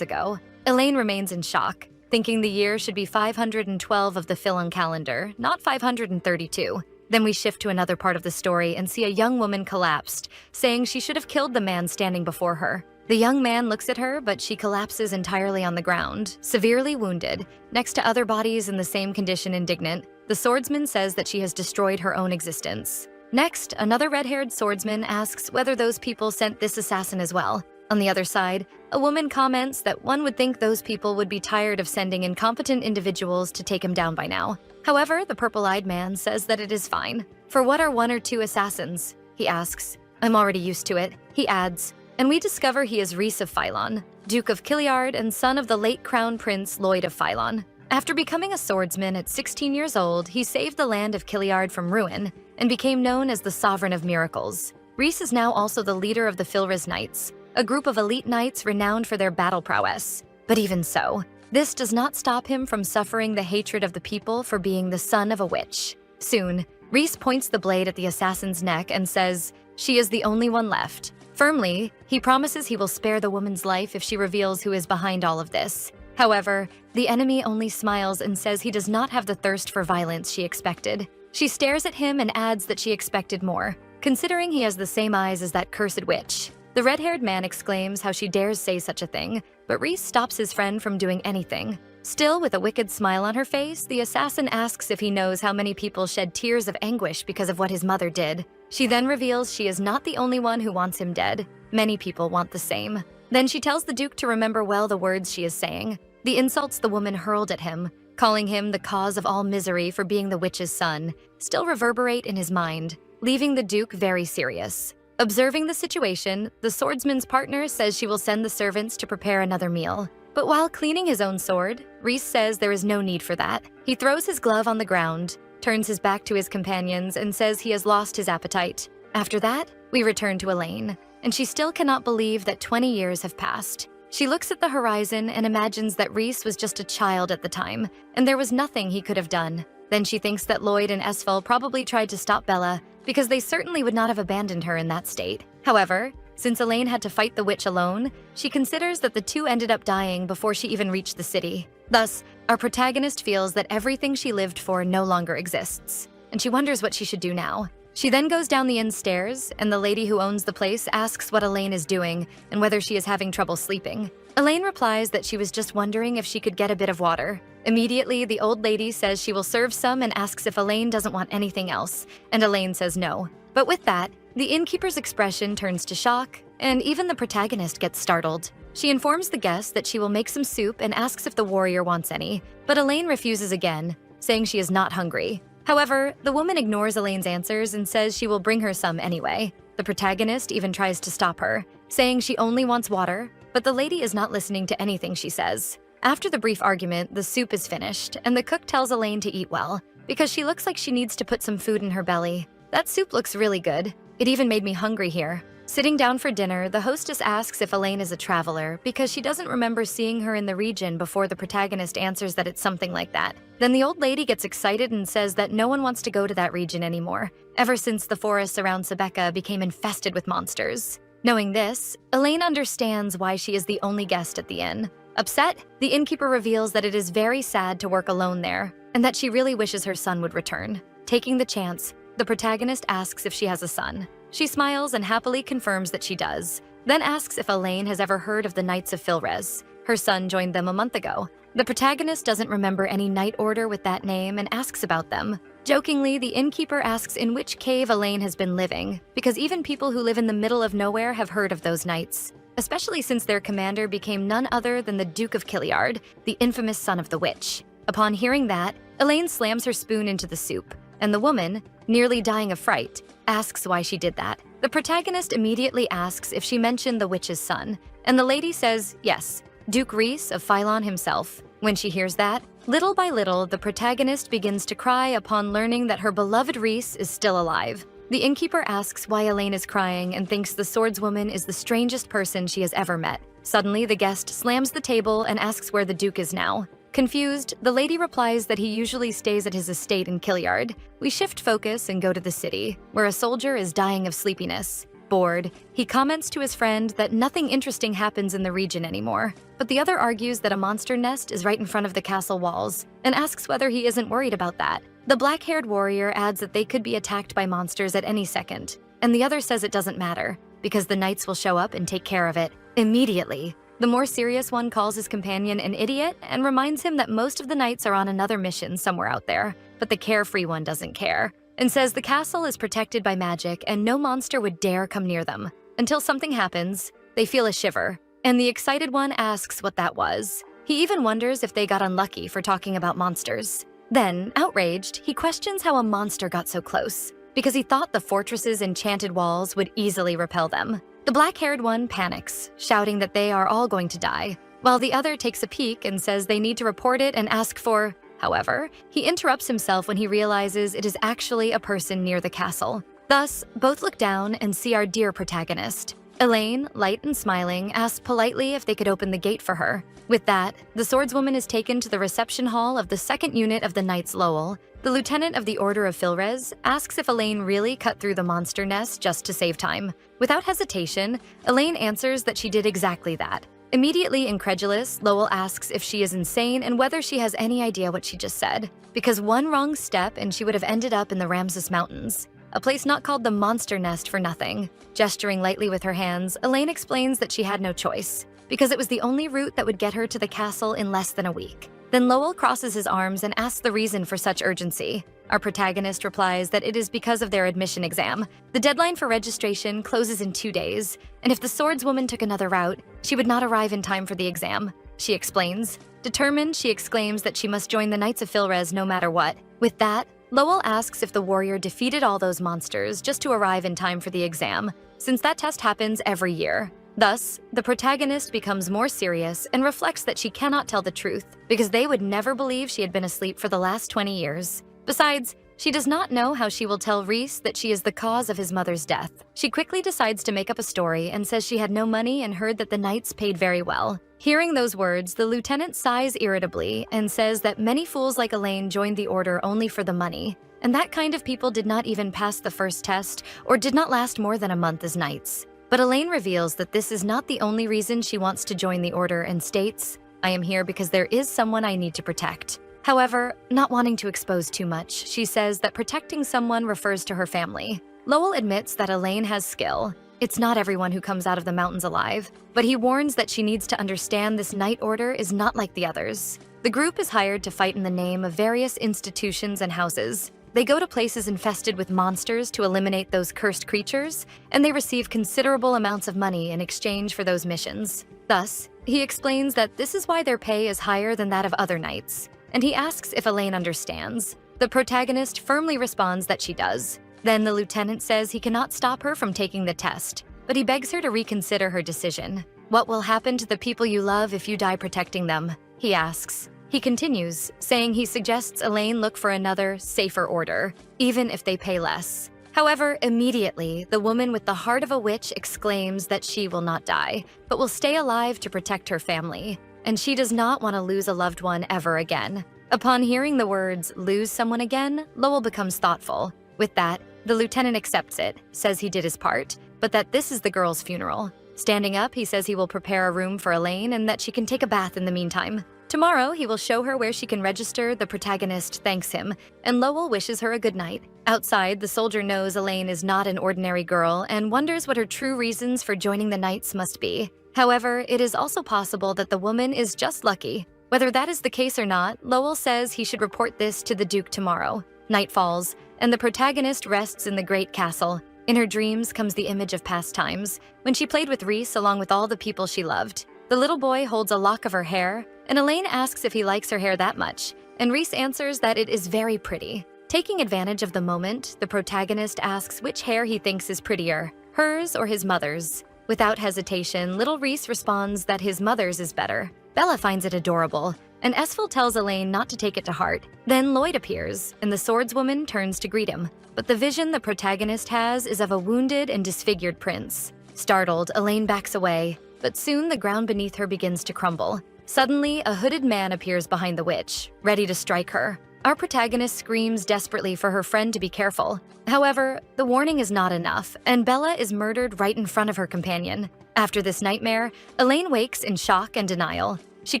ago. Elaine remains in shock, thinking the year should be 512 of the Philon calendar, not 532. Then we shift to another part of the story and see a young woman collapsed, saying she should have killed the man standing before her. The young man looks at her, but she collapses entirely on the ground, severely wounded, next to other bodies in the same condition. Indignant, the swordsman says that she has destroyed her own existence. Next, another red-haired swordsman asks whether those people sent this assassin as well. On the other side, a woman comments that one would think those people would be tired of sending incompetent individuals to take him down by now. However, the purple-eyed man says that it is fine. For what are 1 or 2 assassins? He asks. I'm already used to it, he adds. And we discover he is Rhys of Phylon, Duke of Kiliard and son of the late Crown Prince Lloyd of Phylon. After becoming a swordsman at 16 years old, he saved the land of Kiliard from ruin and became known as the Sovereign of Miracles. Rhys is now also the leader of the Filriz Knights, a group of elite knights renowned for their battle prowess. But even so, this does not stop him from suffering the hatred of the people for being the son of a witch. Soon, Rhys points the blade at the assassin's neck and says, "She is the only one left." Firmly, he promises he will spare the woman's life if she reveals who is behind all of this. However, the enemy only smiles and says he does not have the thirst for violence she expected. She stares at him and adds that she expected more, considering he has the same eyes as that cursed witch. The red-haired man exclaims how she dares say such a thing, but Rhys stops his friend from doing anything. Still with a wicked smile on her face, the assassin asks if he knows how many people shed tears of anguish because of what his mother did. She then reveals she is not the only one who wants him dead. Many people want the same. Then she tells the Duke to remember well the words she is saying. The insults the woman hurled at him, calling him the cause of all misery for being the witch's son, still reverberate in his mind, leaving the Duke very serious. Observing the situation, the swordsman's partner says she will send the servants to prepare another meal. But while cleaning his own sword, Rhys says there is no need for that. He throws his glove on the ground, turns his back to his companions, and says he has lost his appetite. After that, we return to Elaine, and she still cannot believe that 20 years have passed. She looks at the horizon and imagines that Rhys was just a child at the time, and there was nothing he could have done. Then she thinks that Lloyd and Esfel probably tried to stop Bella, because they certainly would not have abandoned her in that state. However, since Elaine had to fight the witch alone, she considers that the two ended up dying before she even reached the city. Thus, our protagonist feels that everything she lived for no longer exists, and she wonders what she should do now. She then goes down the inn stairs, and the lady who owns the place asks what Elaine is doing and whether she is having trouble sleeping. Elaine replies that she was just wondering if she could get a bit of water. Immediately, the old lady says she will serve some and asks if Elaine doesn't want anything else, and Elaine says no. But with that, the innkeeper's expression turns to shock, and even the protagonist gets startled. She informs the guest that she will make some soup and asks if the warrior wants any, but Elaine refuses again, saying she is not hungry. However, the woman ignores Elaine's answers and says she will bring her some anyway. The protagonist even tries to stop her, saying she only wants water, but the lady is not listening to anything she says. After the brief argument, the soup is finished, and the cook tells Elaine to eat well, because she looks like she needs to put some food in her belly. That soup looks really good. It even made me hungry here. Sitting down for dinner, the hostess asks if Elaine is a traveler because she doesn't remember seeing her in the region before the protagonist answers that it's something like that. Then the old lady gets excited and says that no one wants to go to that region anymore, ever since the forests around Sebeka became infested with monsters. Knowing this, Elaine understands why she is the only guest at the inn. Upset, the innkeeper reveals that it is very sad to work alone there, and that she really wishes her son would return. Taking the chance, the protagonist asks if she has a son. She smiles and happily confirms that she does, then asks if Elaine has ever heard of the Knights of Filrez. Her son joined them a month ago. The protagonist doesn't remember any knight order with that name and asks about them. Jokingly, the innkeeper asks in which cave Elaine has been living, because even people who live in the middle of nowhere have heard of those knights, especially since their commander became none other than the Duke of Kiliard, the infamous son of the witch. Upon hearing that, Elaine slams her spoon into the soup, and the woman, nearly dying of fright, asks why she did that. The protagonist immediately asks if she mentioned the witch's son, and the lady says yes, Duke Rhys of Phylon himself. When she hears that, Little by little, the protagonist begins to cry upon learning that her beloved Reese is still alive. The innkeeper asks why Elaine is crying and thinks the swordswoman is the strangest person she has ever met. Suddenly, the guest slams the table and asks where the Duke is now. Confused, the lady replies that he usually stays at his estate in Killyard. We shift focus and go to the city, where a soldier is dying of sleepiness. Bored, he comments to his friend that nothing interesting happens in the region anymore. But the other argues that a monster nest is right in front of the castle walls, and asks whether he isn't worried about that. The black-haired warrior adds that they could be attacked by monsters at any second, and the other says it doesn't matter, because the knights will show up and take care of it immediately. The more serious one calls his companion an idiot and reminds him that most of the knights are on another mission somewhere out there, but the carefree one doesn't care, and says the castle is protected by magic and no monster would dare come near them. Until something happens, they feel a shiver, and the excited one asks what that was. He even wonders if they got unlucky for talking about monsters. Then, outraged, he questions how a monster got so close, because he thought the fortress's enchanted walls would easily repel them. The black-haired one panics, shouting that they are all going to die, while the other takes a peek and says they need to report it and ask for... However, he interrupts himself when he realizes it is actually a person near the castle. Thus, both look down and see our dear protagonist. Elaine, light and smiling, asks politely if they could open the gate for her. With that, the swordswoman is taken to the reception hall of the 2nd unit of the Knights Lowell. The lieutenant of the Order of Filrez asks if Elaine really cut through the monster nest just to save time. Without hesitation, Elaine answers that she did exactly that. Immediately incredulous, Lowell asks if she is insane and whether she has any idea what she just said, because one wrong step and she would have ended up in the Ramses Mountains, a place not called the Monster Nest for nothing. Gesturing lightly with her hands, Elaine explains that she had no choice, because it was the only route that would get her to the castle in less than a week. Then Lowell crosses his arms and asks the reason for such urgency. Our protagonist replies that it is because of their admission exam. The deadline for registration closes in 2 days, and if the swordswoman took another route, she would not arrive in time for the exam. She explains. Determined, she exclaims that she must join the Knights of Filrez no matter what. With that, Lowell asks if the warrior defeated all those monsters just to arrive in time for the exam, since that test happens every year. Thus, the protagonist becomes more serious and reflects that she cannot tell the truth, because they would never believe she had been asleep for the last 20 years. Besides, she does not know how she will tell Reese that she is the cause of his mother's death. She quickly decides to make up a story and says she had no money and heard that the knights paid very well. Hearing those words, the lieutenant sighs irritably and says that many fools like Elaine joined the order only for the money, and that kind of people did not even pass the first test or did not last more than a month as knights. But Elaine reveals that this is not the only reason she wants to join the order and states, "I am here because there is someone I need to protect." However, not wanting to expose too much, she says that protecting someone refers to her family. Lowell admits that Elaine has skill. It's not everyone who comes out of the mountains alive, but he warns that she needs to understand this Knight Order is not like the others. The group is hired to fight in the name of various institutions and houses. They go to places infested with monsters to eliminate those cursed creatures, and they receive considerable amounts of money in exchange for those missions. Thus, he explains that this is why their pay is higher than that of other knights, and he asks if Elaine understands. The protagonist firmly responds that she does. Then the lieutenant says he cannot stop her from taking the test, but he begs her to reconsider her decision. "What will happen to the people you love if you die protecting them?" he asks. He continues, saying he suggests Elaine look for another, safer order, even if they pay less. However, immediately, the woman with the heart of a witch exclaims that she will not die, but will stay alive to protect her family, and she does not want to lose a loved one ever again. Upon hearing the words, "lose someone again," Lowell becomes thoughtful. With that, the lieutenant accepts it, says he did his part, but that this is the girl's funeral. Standing up, he says he will prepare a room for Elaine and that she can take a bath in the meantime. Tomorrow, he will show her where she can register. The protagonist thanks him, and Lowell wishes her a good night. Outside, the soldier knows Elaine is not an ordinary girl and wonders what her true reasons for joining the Knights must be. However, it is also possible that the woman is just lucky. Whether that is the case or not, Lowell says he should report this to the Duke tomorrow. Night falls, and the protagonist rests in the great castle. In her dreams comes the image of past times, when she played with Reese along with all the people she loved. The little boy holds a lock of her hair, and Elaine asks if he likes her hair that much, and Reese answers that it is very pretty. Taking advantage of the moment, the protagonist asks which hair he thinks is prettier, hers or his mother's. Without hesitation, little Reese responds that his mother's is better. Bella finds it adorable, and Esfil tells Elaine not to take it to heart. Then Lloyd appears, and the swordswoman turns to greet him. But the vision the protagonist has is of a wounded and disfigured prince. Startled, Elaine backs away, but soon the ground beneath her begins to crumble. Suddenly, a hooded man appears behind the witch, ready to strike her. Our protagonist screams desperately for her friend to be careful. However, the warning is not enough, and Bella is murdered right in front of her companion. After this nightmare, Elaine wakes in shock and denial. She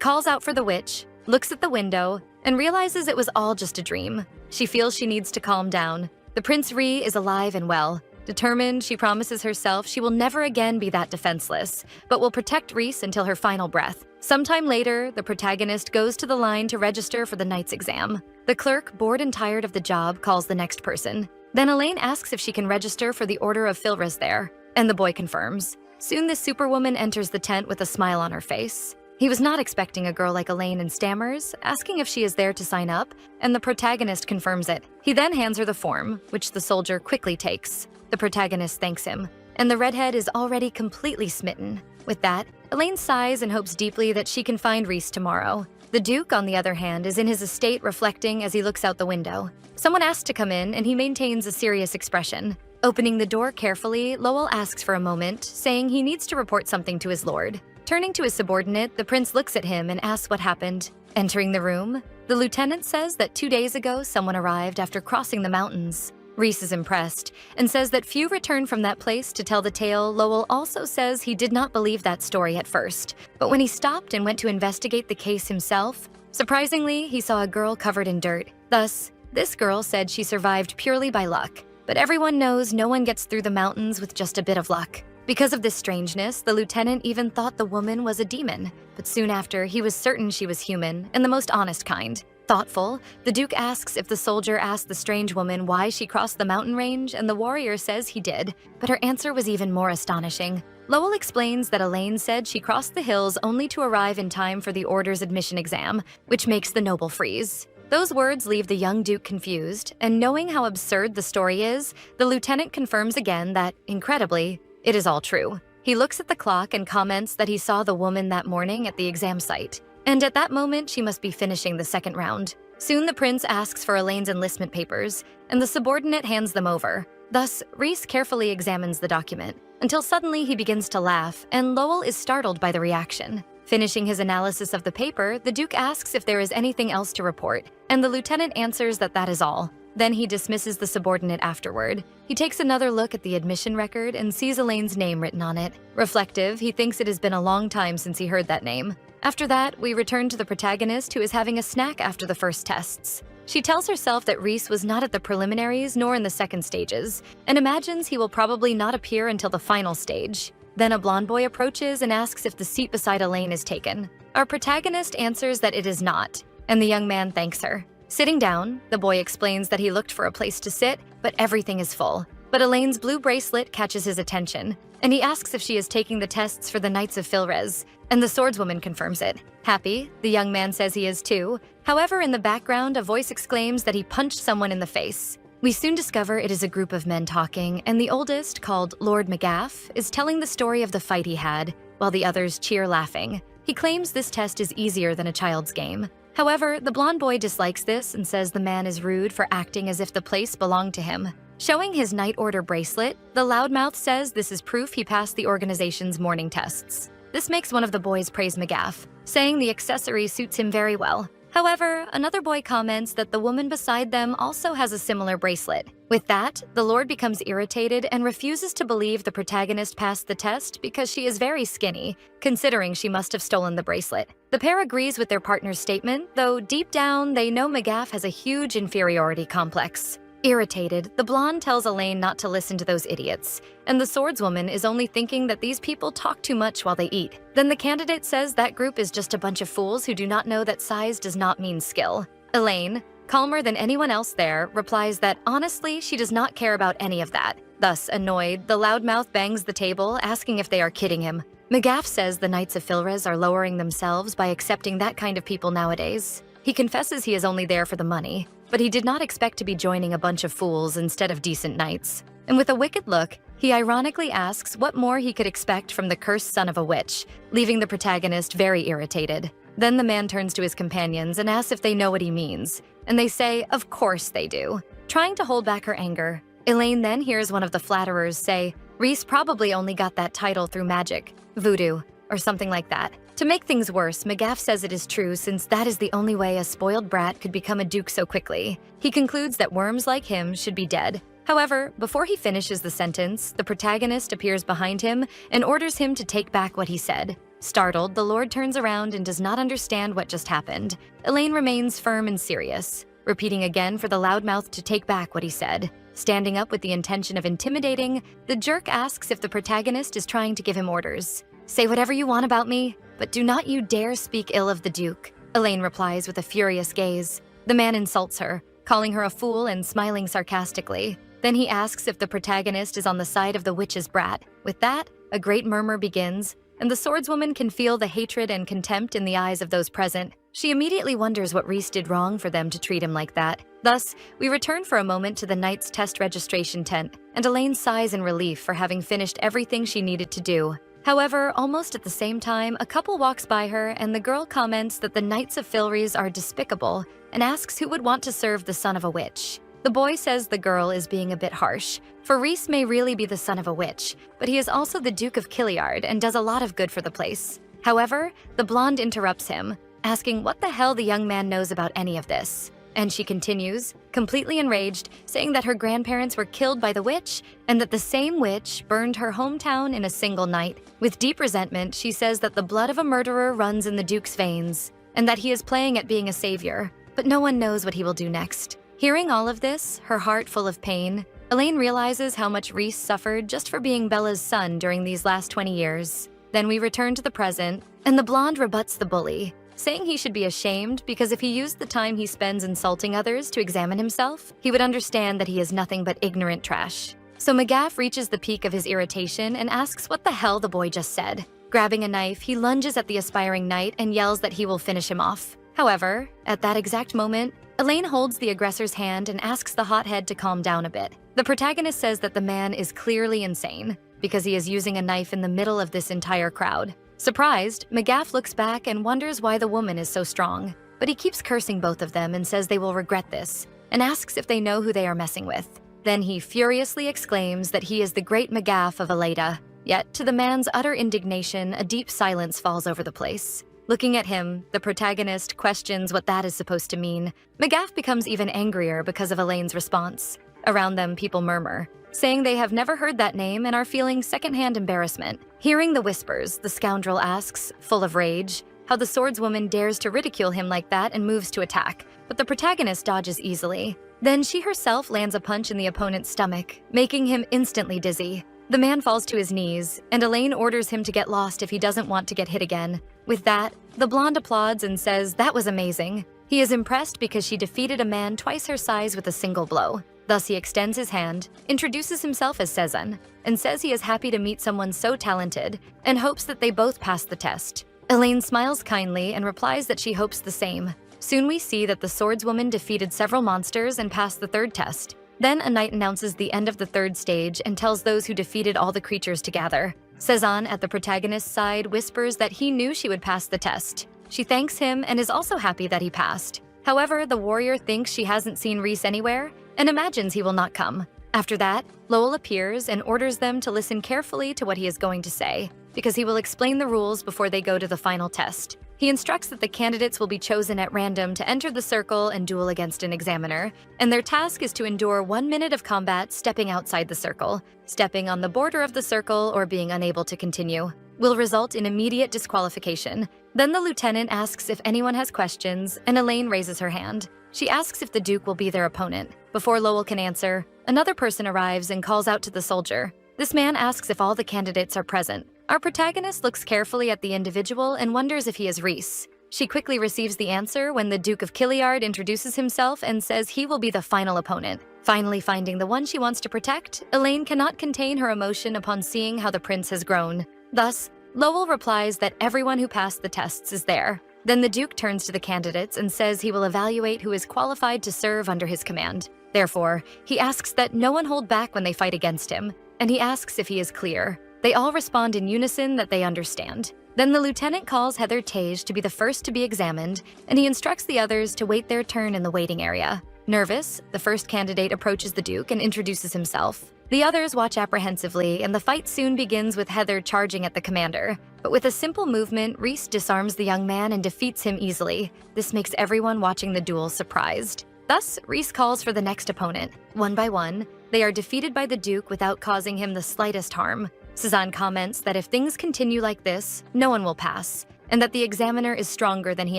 calls out for the witch, looks at the window, and realizes it was all just a dream. She feels she needs to calm down. The Prince Ree is alive and well. Determined, she promises herself she will never again be that defenseless, but will protect Reese until her final breath. Sometime later, the protagonist goes to the line to register for the knight's exam. The clerk, bored and tired of the job, calls the next person. Then Elaine asks if she can register for the Order of Filres there, and the boy confirms. Soon the superwoman enters the tent with a smile on her face. He was not expecting a girl like Elaine and stammers, asking if she is there to sign up, and the protagonist confirms it. He then hands her the form, which the soldier quickly takes. The protagonist thanks him, and the redhead is already completely smitten. With that, Elaine sighs and hopes deeply that she can find Reese tomorrow. The Duke, on the other hand, is in his estate reflecting as he looks out the window. Someone asks to come in, and he maintains a serious expression. Opening the door carefully, Lowell asks for a moment, saying he needs to report something to his lord. Turning to his subordinate, the prince looks at him and asks what happened. Entering the room, the lieutenant says that 2 days ago someone arrived after crossing the mountains. Reese is impressed and says that few return from that place to tell the tale. Lowell also says he did not believe that story at first, but when he stopped and went to investigate the case himself, surprisingly, he saw a girl covered in dirt. Thus, this girl said she survived purely by luck. But everyone knows no one gets through the mountains with just a bit of luck. Because of this strangeness, the lieutenant even thought the woman was a demon, but soon after, he was certain she was human and the most honest kind. Thoughtful, the Duke asks if the soldier asked the strange woman why she crossed the mountain range, and the warrior says he did, but her answer was even more astonishing. Lowell explains that Elaine said she crossed the hills only to arrive in time for the Order's admission exam, which makes the noble freeze. Those words leave the young Duke confused, and knowing how absurd the story is, the lieutenant confirms again that, incredibly, it is all true. He looks at the clock and comments that he saw the woman that morning at the exam site. And at that moment, she must be finishing the second round. Soon the prince asks for Elaine's enlistment papers, and the subordinate hands them over. Thus, Reese carefully examines the document, until suddenly he begins to laugh, and Lowell is startled by the reaction. Finishing his analysis of the paper, the Duke asks if there is anything else to report, and the lieutenant answers that that is all. Then he dismisses the subordinate afterward. He takes another look at the admission record and sees Elaine's name written on it. Reflective, he thinks it has been a long time since he heard that name. After that, we return to the protagonist who is having a snack after the first tests. She tells herself that Reese was not at the preliminaries nor in the second stages, and imagines he will probably not appear until the final stage. Then a blonde boy approaches and asks if the seat beside Elaine is taken. Our protagonist answers that it is not, and the young man thanks her. Sitting down, the boy explains that he looked for a place to sit, but everything is full. But Elaine's blue bracelet catches his attention, and he asks if she is taking the tests for the Knights of Filres, and the swordswoman confirms it. Happy, the young man says he is too. However, in the background, a voice exclaims that he punched someone in the face. We soon discover it is a group of men talking, and the oldest, called Lord McGaff, is telling the story of the fight he had, while the others cheer laughing. He claims this test is easier than a child's game. However, the blonde boy dislikes this and says the man is rude for acting as if the place belonged to him. Showing his Knight Order bracelet, the loudmouth says this is proof he passed the organization's morning tests. This makes one of the boys praise McGaff, saying the accessory suits him very well. However, another boy comments that the woman beside them also has a similar bracelet. With that, the Lord becomes irritated and refuses to believe the protagonist passed the test because she is very skinny, considering she must have stolen the bracelet. The pair agrees with their partner's statement, though deep down they know McGaff has a huge inferiority complex. Irritated, the blonde tells Elaine not to listen to those idiots, and the swordswoman is only thinking that these people talk too much while they eat. Then the candidate says that group is just a bunch of fools who do not know that size does not mean skill. Elaine, calmer than anyone else there, replies that honestly she does not care about any of that. Thus, annoyed, the loudmouth bangs the table, asking if they are kidding him. McGaff says the Knights of Filres are lowering themselves by accepting that kind of people nowadays. He confesses he is only there for the money, but he did not expect to be joining a bunch of fools instead of decent knights. And with a wicked look, he ironically asks what more he could expect from the cursed son of a witch, leaving the protagonist very irritated. Then the man turns to his companions and asks if they know what he means, and they say, of course they do. Trying to hold back her anger, Elaine then hears one of the flatterers say, Reese probably only got that title through magic, voodoo, or something like that. To make things worse, McGaff says it is true since that is the only way a spoiled brat could become a duke so quickly. He concludes that worms like him should be dead. However, before he finishes the sentence, the protagonist appears behind him and orders him to take back what he said. Startled, the Lord turns around and does not understand what just happened. Elaine remains firm and serious, repeating again for the loudmouth to take back what he said. Standing up with the intention of intimidating, the jerk asks if the protagonist is trying to give him orders. Say whatever you want about me, but do not you dare speak ill of the Duke, Elaine replies with a furious gaze. The man insults her, calling her a fool and smiling sarcastically. Then he asks if the protagonist is on the side of the witch's brat. With that, a great murmur begins, and the swordswoman can feel the hatred and contempt in the eyes of those present. She immediately wonders what Reese did wrong for them to treat him like that. Thus, we return for a moment to the knight's test registration tent, and Elaine sighs in relief for having finished everything she needed to do. However, almost at the same time, a couple walks by her and the girl comments that the Knights of Filries are despicable and asks who would want to serve the son of a witch. The boy says the girl is being a bit harsh, for Reese may really be the son of a witch, but he is also the Duke of Killiard and does a lot of good for the place. However, the blonde interrupts him, asking what the hell the young man knows about any of this. And she continues, completely enraged, saying that her grandparents were killed by the witch and that the same witch burned her hometown in a single night. With deep resentment, she says that the blood of a murderer runs in the Duke's veins and that he is playing at being a savior, but no one knows what he will do next. Hearing all of this, her heart full of pain, Elaine realizes how much Reese suffered just for being Bella's son during these last 20 years. Then we return to the present, and the blonde rebuts the bully, saying he should be ashamed because if he used the time he spends insulting others to examine himself, he would understand that he is nothing but ignorant trash. So McGaff reaches the peak of his irritation and asks what the hell the boy just said. Grabbing a knife, he lunges at the aspiring knight and yells that he will finish him off. However, at that exact moment, Elaine holds the aggressor's hand and asks the hothead to calm down a bit. The protagonist says that the man is clearly insane because he is using a knife in the middle of this entire crowd. Surprised, McGaff looks back and wonders why the woman is so strong, but he keeps cursing both of them and says they will regret this, and asks if they know who they are messing with. Then he furiously exclaims that he is the great McGaff of Aleda. Yet, to the man's utter indignation, a deep silence falls over the place. Looking at him, the protagonist questions what that is supposed to mean. McGaff becomes even angrier because of Elaine's response. Around them, people murmur, saying they have never heard that name and are feeling secondhand embarrassment. Hearing the whispers, the scoundrel asks, full of rage, how the swordswoman dares to ridicule him like that and moves to attack, but the protagonist dodges easily. Then she herself lands a punch in the opponent's stomach, making him instantly dizzy. The man falls to his knees, and Elaine orders him to get lost if he doesn't want to get hit again. With that, the blonde applauds and says that was amazing. He is impressed because she defeated a man twice her size with a single blow. Thus he extends his hand, introduces himself as Cezanne, and says he is happy to meet someone so talented and hopes that they both pass the test. Elaine smiles kindly and replies that she hopes the same. Soon we see that the swordswoman defeated several monsters and passed the third test. Then a knight announces the end of the third stage and tells those who defeated all the creatures to gather. Cezanne, at the protagonist's side, whispers that he knew she would pass the test. She thanks him and is also happy that he passed. However, the warrior thinks she hasn't seen Reese anywhere and imagines he will not come. After that, Lowell appears and orders them to listen carefully to what he is going to say, because he will explain the rules before they go to the final test. He instructs that the candidates will be chosen at random to enter the circle and duel against an examiner, and their task is to endure 1 minute of combat stepping outside the circle. Stepping on the border of the circle or being unable to continue will result in immediate disqualification. Then the lieutenant asks if anyone has questions, and Elaine raises her hand. She asks if the Duke will be their opponent. Before Lowell can answer, another person arrives and calls out to the soldier. This man asks if all the candidates are present. Our protagonist looks carefully at the individual and wonders if he is Reese. She quickly receives the answer when the Duke of Killiard introduces himself and says he will be the final opponent. Finally finding the one she wants to protect, Elaine cannot contain her emotion upon seeing how the prince has grown. Thus, Lowell replies that everyone who passed the tests is there. Then the Duke turns to the candidates and says he will evaluate who is qualified to serve under his command. Therefore, he asks that no one hold back when they fight against him, and he asks if he is clear. They all respond in unison that they understand. Then the lieutenant calls Heather Tage to be the first to be examined, and he instructs the others to wait their turn in the waiting area. Nervous, the first candidate approaches the Duke and introduces himself. The others watch apprehensively, and the fight soon begins with Heather charging at the commander. But with a simple movement, Reese disarms the young man and defeats him easily. This makes everyone watching the duel surprised. Thus, Reese calls for the next opponent. One by one, they are defeated by the Duke without causing him the slightest harm. Cezanne comments that if things continue like this, no one will pass, and that the examiner is stronger than he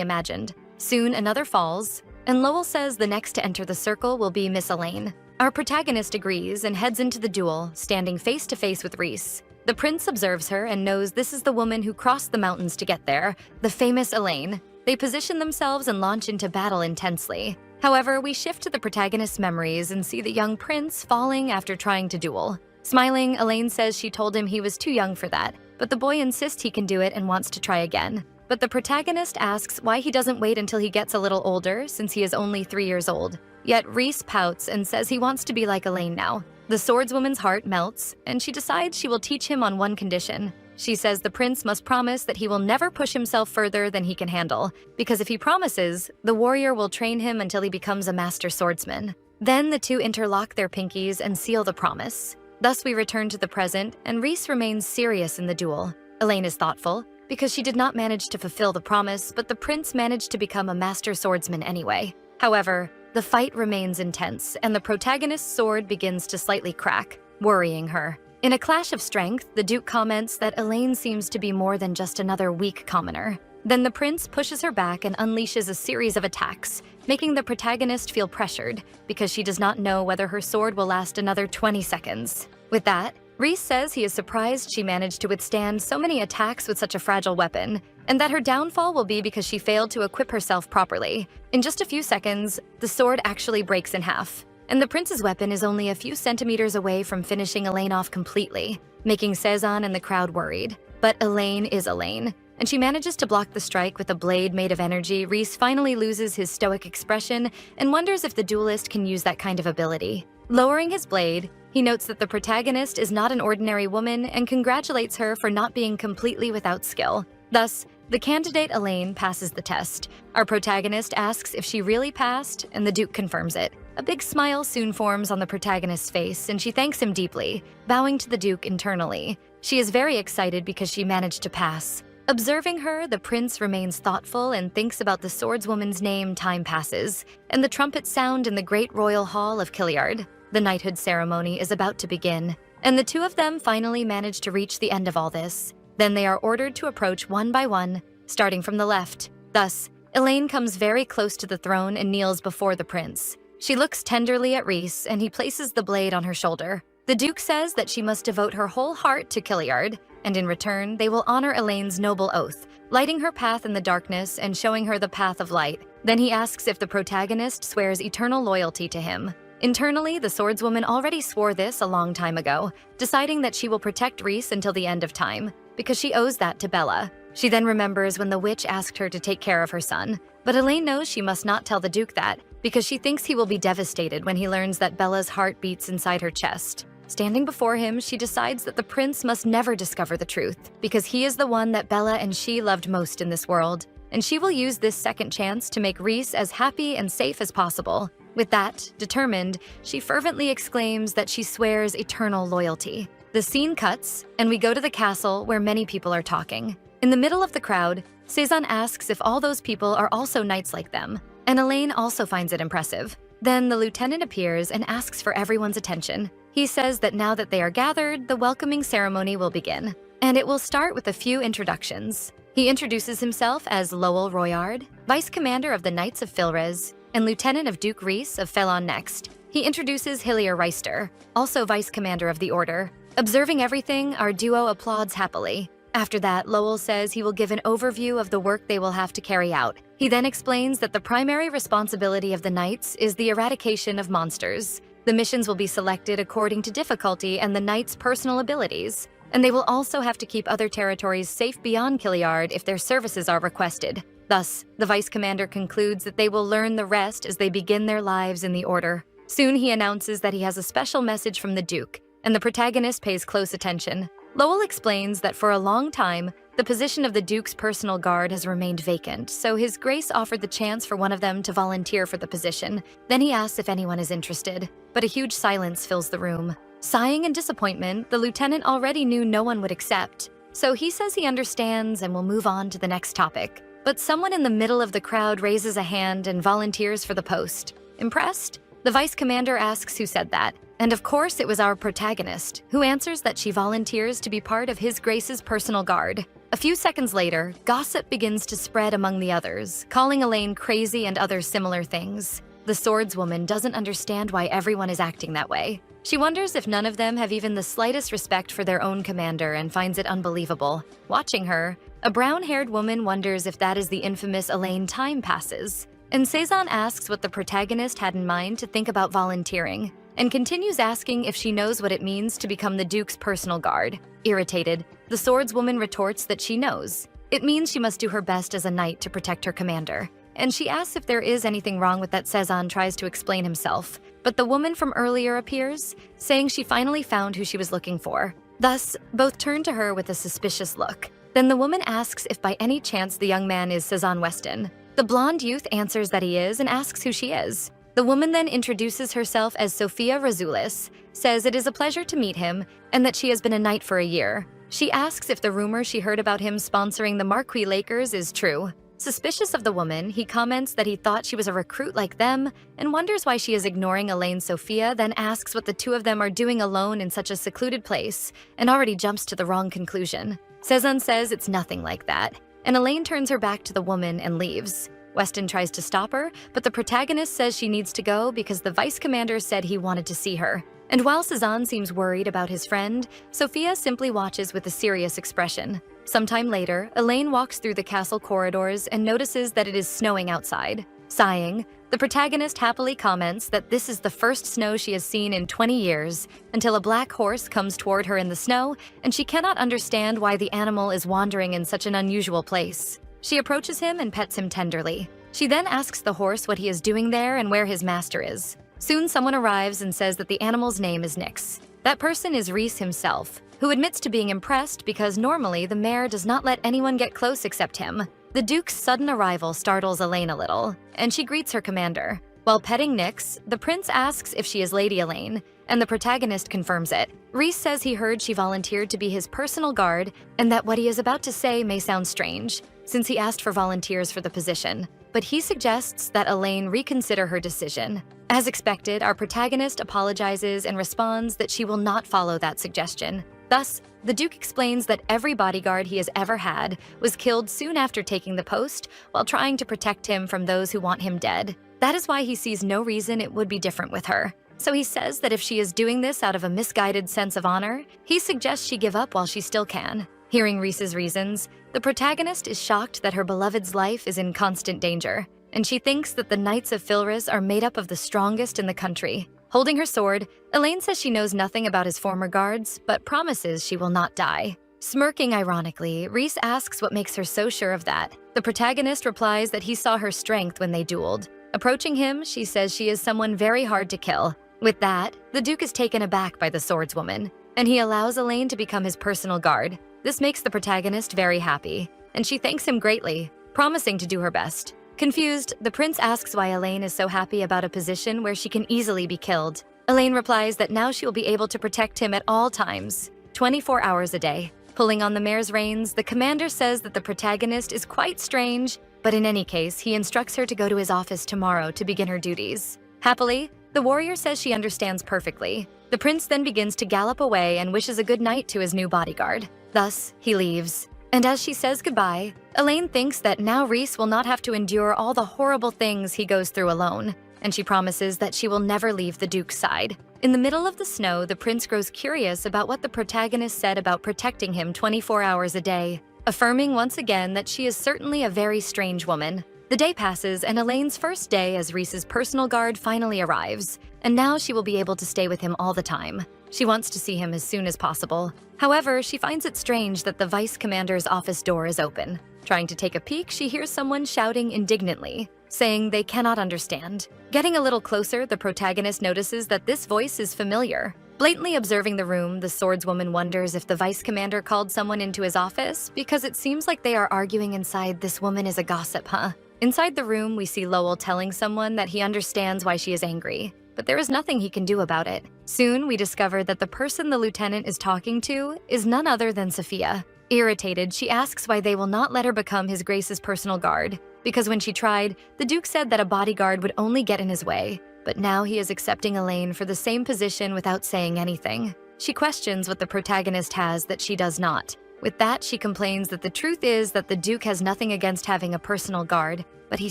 imagined. Soon, another falls, and Lowell says the next to enter the circle will be Miss Elaine. Our protagonist agrees and heads into the duel, standing face to face with Reese. The prince observes her and knows this is the woman who crossed the mountains to get there, the famous Elaine. They position themselves and launch into battle intensely. However, we shift to the protagonist's memories and see the young prince falling after trying to duel. Smiling, Elaine says she told him he was too young for that, but the boy insists he can do it and wants to try again. But the protagonist asks why he doesn't wait until he gets a little older, since he is only 3 years old. Yet Reese pouts and says he wants to be like Elaine now. The swordswoman's heart melts, and she decides she will teach him on one condition. She says the prince must promise that he will never push himself further than he can handle, because if he promises, the warrior will train him until he becomes a master swordsman. Then the two interlock their pinkies and seal the promise. Thus we return to the present, and Reese remains serious in the duel. Elaine is thoughtful, because she did not manage to fulfill the promise, but the prince managed to become a master swordsman anyway. However, the fight remains intense, and the protagonist's sword begins to slightly crack, worrying her. In a clash of strength, the Duke comments that Elaine seems to be more than just another weak commoner. Then the prince pushes her back and unleashes a series of attacks, making the protagonist feel pressured, because she does not know whether her sword will last another 20 seconds. With that, Reese says he is surprised she managed to withstand so many attacks with such a fragile weapon, and that her downfall will be because she failed to equip herself properly. In just a few seconds, the sword actually breaks in half, and the prince's weapon is only a few centimeters away from finishing Elaine off completely, making Cezanne and the crowd worried. But Elaine is Elaine, and she manages to block the strike with a blade made of energy. Reese finally loses his stoic expression and wonders if the duelist can use that kind of ability. Lowering his blade, he notes that the protagonist is not an ordinary woman and congratulates her for not being completely without skill. Thus, the candidate Elaine passes the test. Our protagonist asks if she really passed, and the Duke confirms it. A big smile soon forms on the protagonist's face, and she thanks him deeply, bowing to the Duke internally. She is very excited because she managed to pass. Observing her, the prince remains thoughtful and thinks about the swordswoman's name. Time passes, and the trumpets sound in the great royal hall of Killiard. The knighthood ceremony is about to begin, and the two of them finally manage to reach the end of all this. Then they are ordered to approach one by one, starting from the left. Thus, Elaine comes very close to the throne and kneels before the prince. She looks tenderly at Reese, and he places the blade on her shoulder. The Duke says that she must devote her whole heart to Killiard, and in return, they will honor Elaine's noble oath, lighting her path in the darkness and showing her the path of light. Then he asks if the protagonist swears eternal loyalty to him. Internally, the swordswoman already swore this a long time ago, deciding that she will protect Reese until the end of time, because she owes that to Bella. She then remembers when the witch asked her to take care of her son, but Elaine knows she must not tell the Duke that, because she thinks he will be devastated when he learns that Bella's heart beats inside her chest. Standing before him, she decides that the prince must never discover the truth, because he is the one that Bella and she loved most in this world, and she will use this second chance to make Reese as happy and safe as possible. With that, determined, she fervently exclaims that she swears eternal loyalty. The scene cuts, and we go to the castle where many people are talking. In the middle of the crowd, Cezanne asks if all those people are also knights like them, and Elaine also finds it impressive. Then the lieutenant appears and asks for everyone's attention. He says that now that they are gathered, the welcoming ceremony will begin, and it will start with a few introductions. He introduces himself as Lowell Royard, Vice Commander of the Knights of Filrez, and Lieutenant of Duke Reese of Felon next. He introduces Hillier Reister, also Vice Commander of the Order. Observing everything, our duo applauds happily. After that, Lowell says he will give an overview of the work they will have to carry out. He then explains that the primary responsibility of the Knights is the eradication of monsters. The missions will be selected according to difficulty and the Knights' personal abilities, and they will also have to keep other territories safe beyond Killiard if their services are requested. Thus, the Vice Commander concludes that they will learn the rest as they begin their lives in the Order. Soon he announces that he has a special message from the Duke, and the protagonist pays close attention. Lowell explains that for a long time, The position of the Duke's personal guard has remained vacant, so His Grace offered the chance for one of them to volunteer for the position. Then he asks if anyone is interested, but a huge silence fills the room. Sighing in disappointment, the lieutenant already knew no one would accept, so he says he understands and will move on to the next topic. But someone in the middle of the crowd raises a hand and volunteers for the post. Impressed? The vice commander asks who said that, and of course it was our protagonist, who answers that she volunteers to be part of His Grace's personal guard. A few seconds later, gossip begins to spread among the others, calling Elaine crazy and other similar things. The swordswoman doesn't understand why everyone is acting that way. She wonders if none of them have even the slightest respect for their own commander and finds it unbelievable. Watching her, a brown-haired woman wonders if that is the infamous Elaine Time Passes. And Cezanne asks what the protagonist had in mind to think about volunteering, and continues asking if she knows what it means to become the Duke's personal guard. Irritated, the swordswoman retorts that she knows. It means she must do her best as a knight to protect her commander. And she asks if there is anything wrong with that. Cezanne tries to explain himself, but the woman from earlier appears, saying she finally found who she was looking for. Thus, both turn to her with a suspicious look. Then the woman asks if by any chance the young man is Cezanne Weston. The blonde youth answers that he is and asks who she is. The woman then introduces herself as Sophia Razulis, says it is a pleasure to meet him, and that she has been a knight for a year. She asks if the rumor she heard about him sponsoring the Marquis Lakers is true. Suspicious of the woman, he comments that he thought she was a recruit like them and wonders why she is ignoring Elaine Sophia, then asks what the two of them are doing alone in such a secluded place, and already jumps to the wrong conclusion. Cezanne says it's nothing like that, and Elaine turns her back to the woman and leaves. Weston tries to stop her, but the protagonist says she needs to go because the vice commander said he wanted to see her. And while Cezanne seems worried about his friend, Sophia simply watches with a serious expression. Sometime later, Elaine walks through the castle corridors and notices that it is snowing outside. Sighing, the protagonist happily comments that this is the first snow she has seen in 20 years, until a black horse comes toward her in the snow, and she cannot understand why the animal is wandering in such an unusual place. She approaches him and pets him tenderly. She then asks the horse what he is doing there and where his master is. Soon someone arrives and says that the animal's name is Nyx. That person is Rhys himself, who admits to being impressed because normally the mayor does not let anyone get close except him. The Duke's sudden arrival startles Elaine a little, and she greets her commander. While petting Nyx, the prince asks if she is Lady Elaine, and the protagonist confirms it. Rhys says he heard she volunteered to be his personal guard, and that what he is about to say may sound strange, since he asked for volunteers for the position. But he suggests that Elaine reconsider her decision. As expected, our protagonist apologizes and responds that she will not follow that suggestion. Thus, the Duke explains that every bodyguard he has ever had was killed soon after taking the post while trying to protect him from those who want him dead. That is why he sees no reason it would be different with her. So he says that if she is doing this out of a misguided sense of honor, he suggests she give up while she still can. Hearing Rhys's reasons, the protagonist is shocked that her beloved's life is in constant danger, and she thinks that the Knights of Filris are made up of the strongest in the country. Holding her sword, Elaine says she knows nothing about his former guards, but promises she will not die. Smirking ironically, Rhys asks what makes her so sure of that. The protagonist replies that he saw her strength when they dueled. Approaching him, she says she is someone very hard to kill. With that, the Duke is taken aback by the swordswoman, and he allows Elaine to become his personal guard. This makes the protagonist very happy, and she thanks him greatly, promising to do her best. Confused, the prince asks why Elaine is so happy about a position where she can easily be killed. Elaine replies that now she will be able to protect him at all times, 24 hours a day. Pulling on the mare's reins, the commander says that the protagonist is quite strange, but in any case, he instructs her to go to his office tomorrow to begin her duties. Happily, the warrior says she understands perfectly. The prince then begins to gallop away and wishes a good night to his new bodyguard. Thus, he leaves. And as she says goodbye, Elaine thinks that now Rhys will not have to endure all the horrible things he goes through alone, and she promises that she will never leave the Duke's side. In the middle of the snow, the prince grows curious about what the protagonist said about protecting him 24 hours a day, affirming once again that she is certainly a very strange woman. The day passes, and Elaine's first day as Rhys's personal guard finally arrives, and now she will be able to stay with him all the time. She wants to see him as soon as possible. However, she finds it strange that the vice commander's office door is open. Trying to take a peek, she hears someone shouting indignantly, saying they cannot understand. Getting a little closer, the protagonist notices that this voice is familiar. Blatantly observing the room, the swordswoman wonders if the vice commander called someone into his office because it seems like they are arguing inside. This woman is a gossip, huh? Inside the room, we see Lowell telling someone that he understands why she is angry, but there is nothing he can do about it. Soon, we discover that the person the lieutenant is talking to is none other than Sophia. Irritated, she asks why they will not let her become His Grace's personal guard, because when she tried, the Duke said that a bodyguard would only get in his way. But now he is accepting Elaine for the same position without saying anything. She questions what the protagonist has that she does not. With that, she complains that the truth is that the Duke has nothing against having a personal guard, but he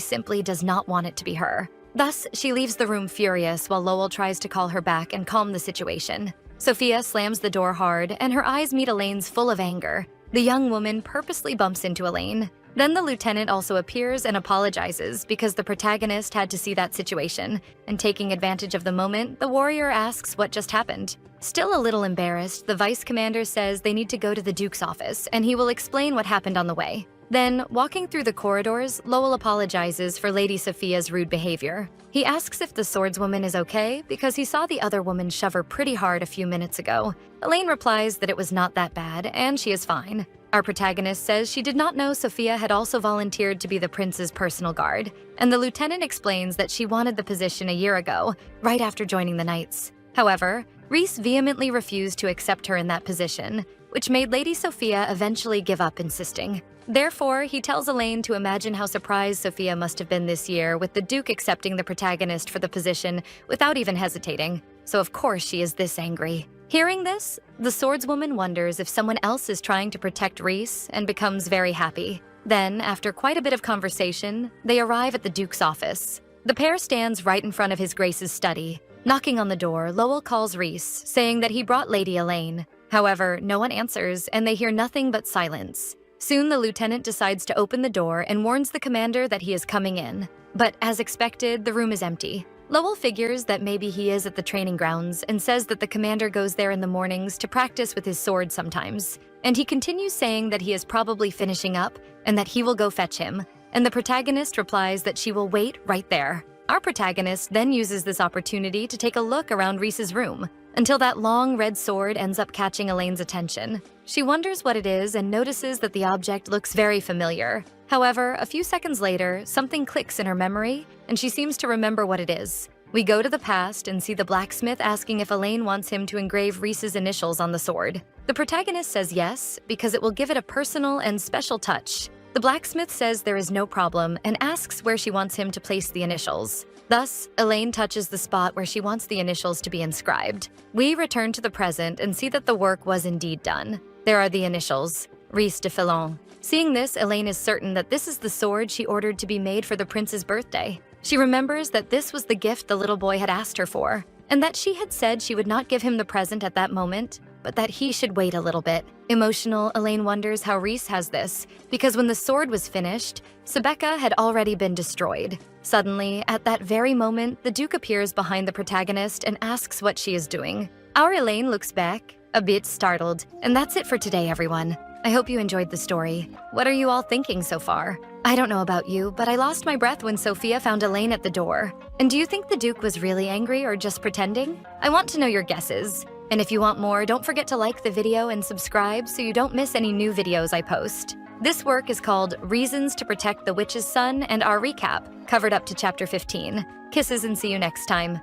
simply does not want it to be her. Thus, she leaves the room furious while Lowell tries to call her back and calm the situation. Sophia slams the door hard, and her eyes meet Elaine's full of anger. The young woman purposely bumps into Elaine. Then the lieutenant also appears and apologizes because the protagonist had to see that situation, and taking advantage of the moment, the warrior asks what just happened. Still a little embarrassed, the vice commander says they need to go to the Duke's office and he will explain what happened on the way. Then, walking through the corridors, Lowell apologizes for Lady Sophia's rude behavior. He asks if the swordswoman is okay because he saw the other woman shove her pretty hard a few minutes ago. Elaine replies that it was not that bad and she is fine. Our protagonist says she did not know Sophia had also volunteered to be the prince's personal guard, and the lieutenant explains that she wanted the position a year ago, right after joining the Knights. However, Rhys vehemently refused to accept her in that position, which made Lady Sophia eventually give up insisting. Therefore, he tells Elaine to imagine how surprised Sophia must have been this year with the Duke accepting the protagonist for the position without even hesitating. So of course she is this angry. Hearing this, the swordswoman wonders if someone else is trying to protect Rhys and becomes very happy. Then, after quite a bit of conversation, they arrive at the Duke's office. The pair stands right in front of His Grace's study. Knocking on the door, Lowell calls Rhys, saying that he brought Lady Elaine. However, no one answers, and they hear nothing but silence. Soon, the lieutenant decides to open the door and warns the commander that he is coming in. But as expected, the room is empty. Lowell figures that maybe he is at the training grounds and says that the commander goes there in the mornings to practice with his sword sometimes. And he continues saying that he is probably finishing up and that he will go fetch him. And the protagonist replies that she will wait right there. Our protagonist then uses this opportunity to take a look around Rhys's room until that long red sword ends up catching Elaine's attention. She wonders what it is and notices that the object looks very familiar. However, a few seconds later, something clicks in her memory, and she seems to remember what it is. We go to the past and see the blacksmith asking if Elaine wants him to engrave Rhys's initials on the sword. The protagonist says yes, because it will give it a personal and special touch. The blacksmith says there is no problem and asks where she wants him to place the initials. Thus, Elaine touches the spot where she wants the initials to be inscribed. We return to the present and see that the work was indeed done. There are the initials, Rhys de Filon. Seeing this, Elaine is certain that this is the sword she ordered to be made for the prince's birthday. She remembers that this was the gift the little boy had asked her for, and that she had said she would not give him the present at that moment, but that he should wait a little bit. Emotional, Elaine wonders how Rhys has this, because when the sword was finished, Sebeka had already been destroyed. Suddenly, at that very moment, the Duke appears behind the protagonist and asks what she is doing. Our Elaine looks back, a bit startled, and that's it for today, everyone. I hope you enjoyed the story. What are you all thinking so far? I don't know about you, but I lost my breath when Sophia found Elaine at the door. And do you think the Duke was really angry or just pretending? I want to know your guesses. And if you want more, don't forget to like the video and subscribe so you don't miss any new videos I post. This work is called Reasons to Protect the Witch's Son and Our Recap, covered up to chapter 15. Kisses and see you next time.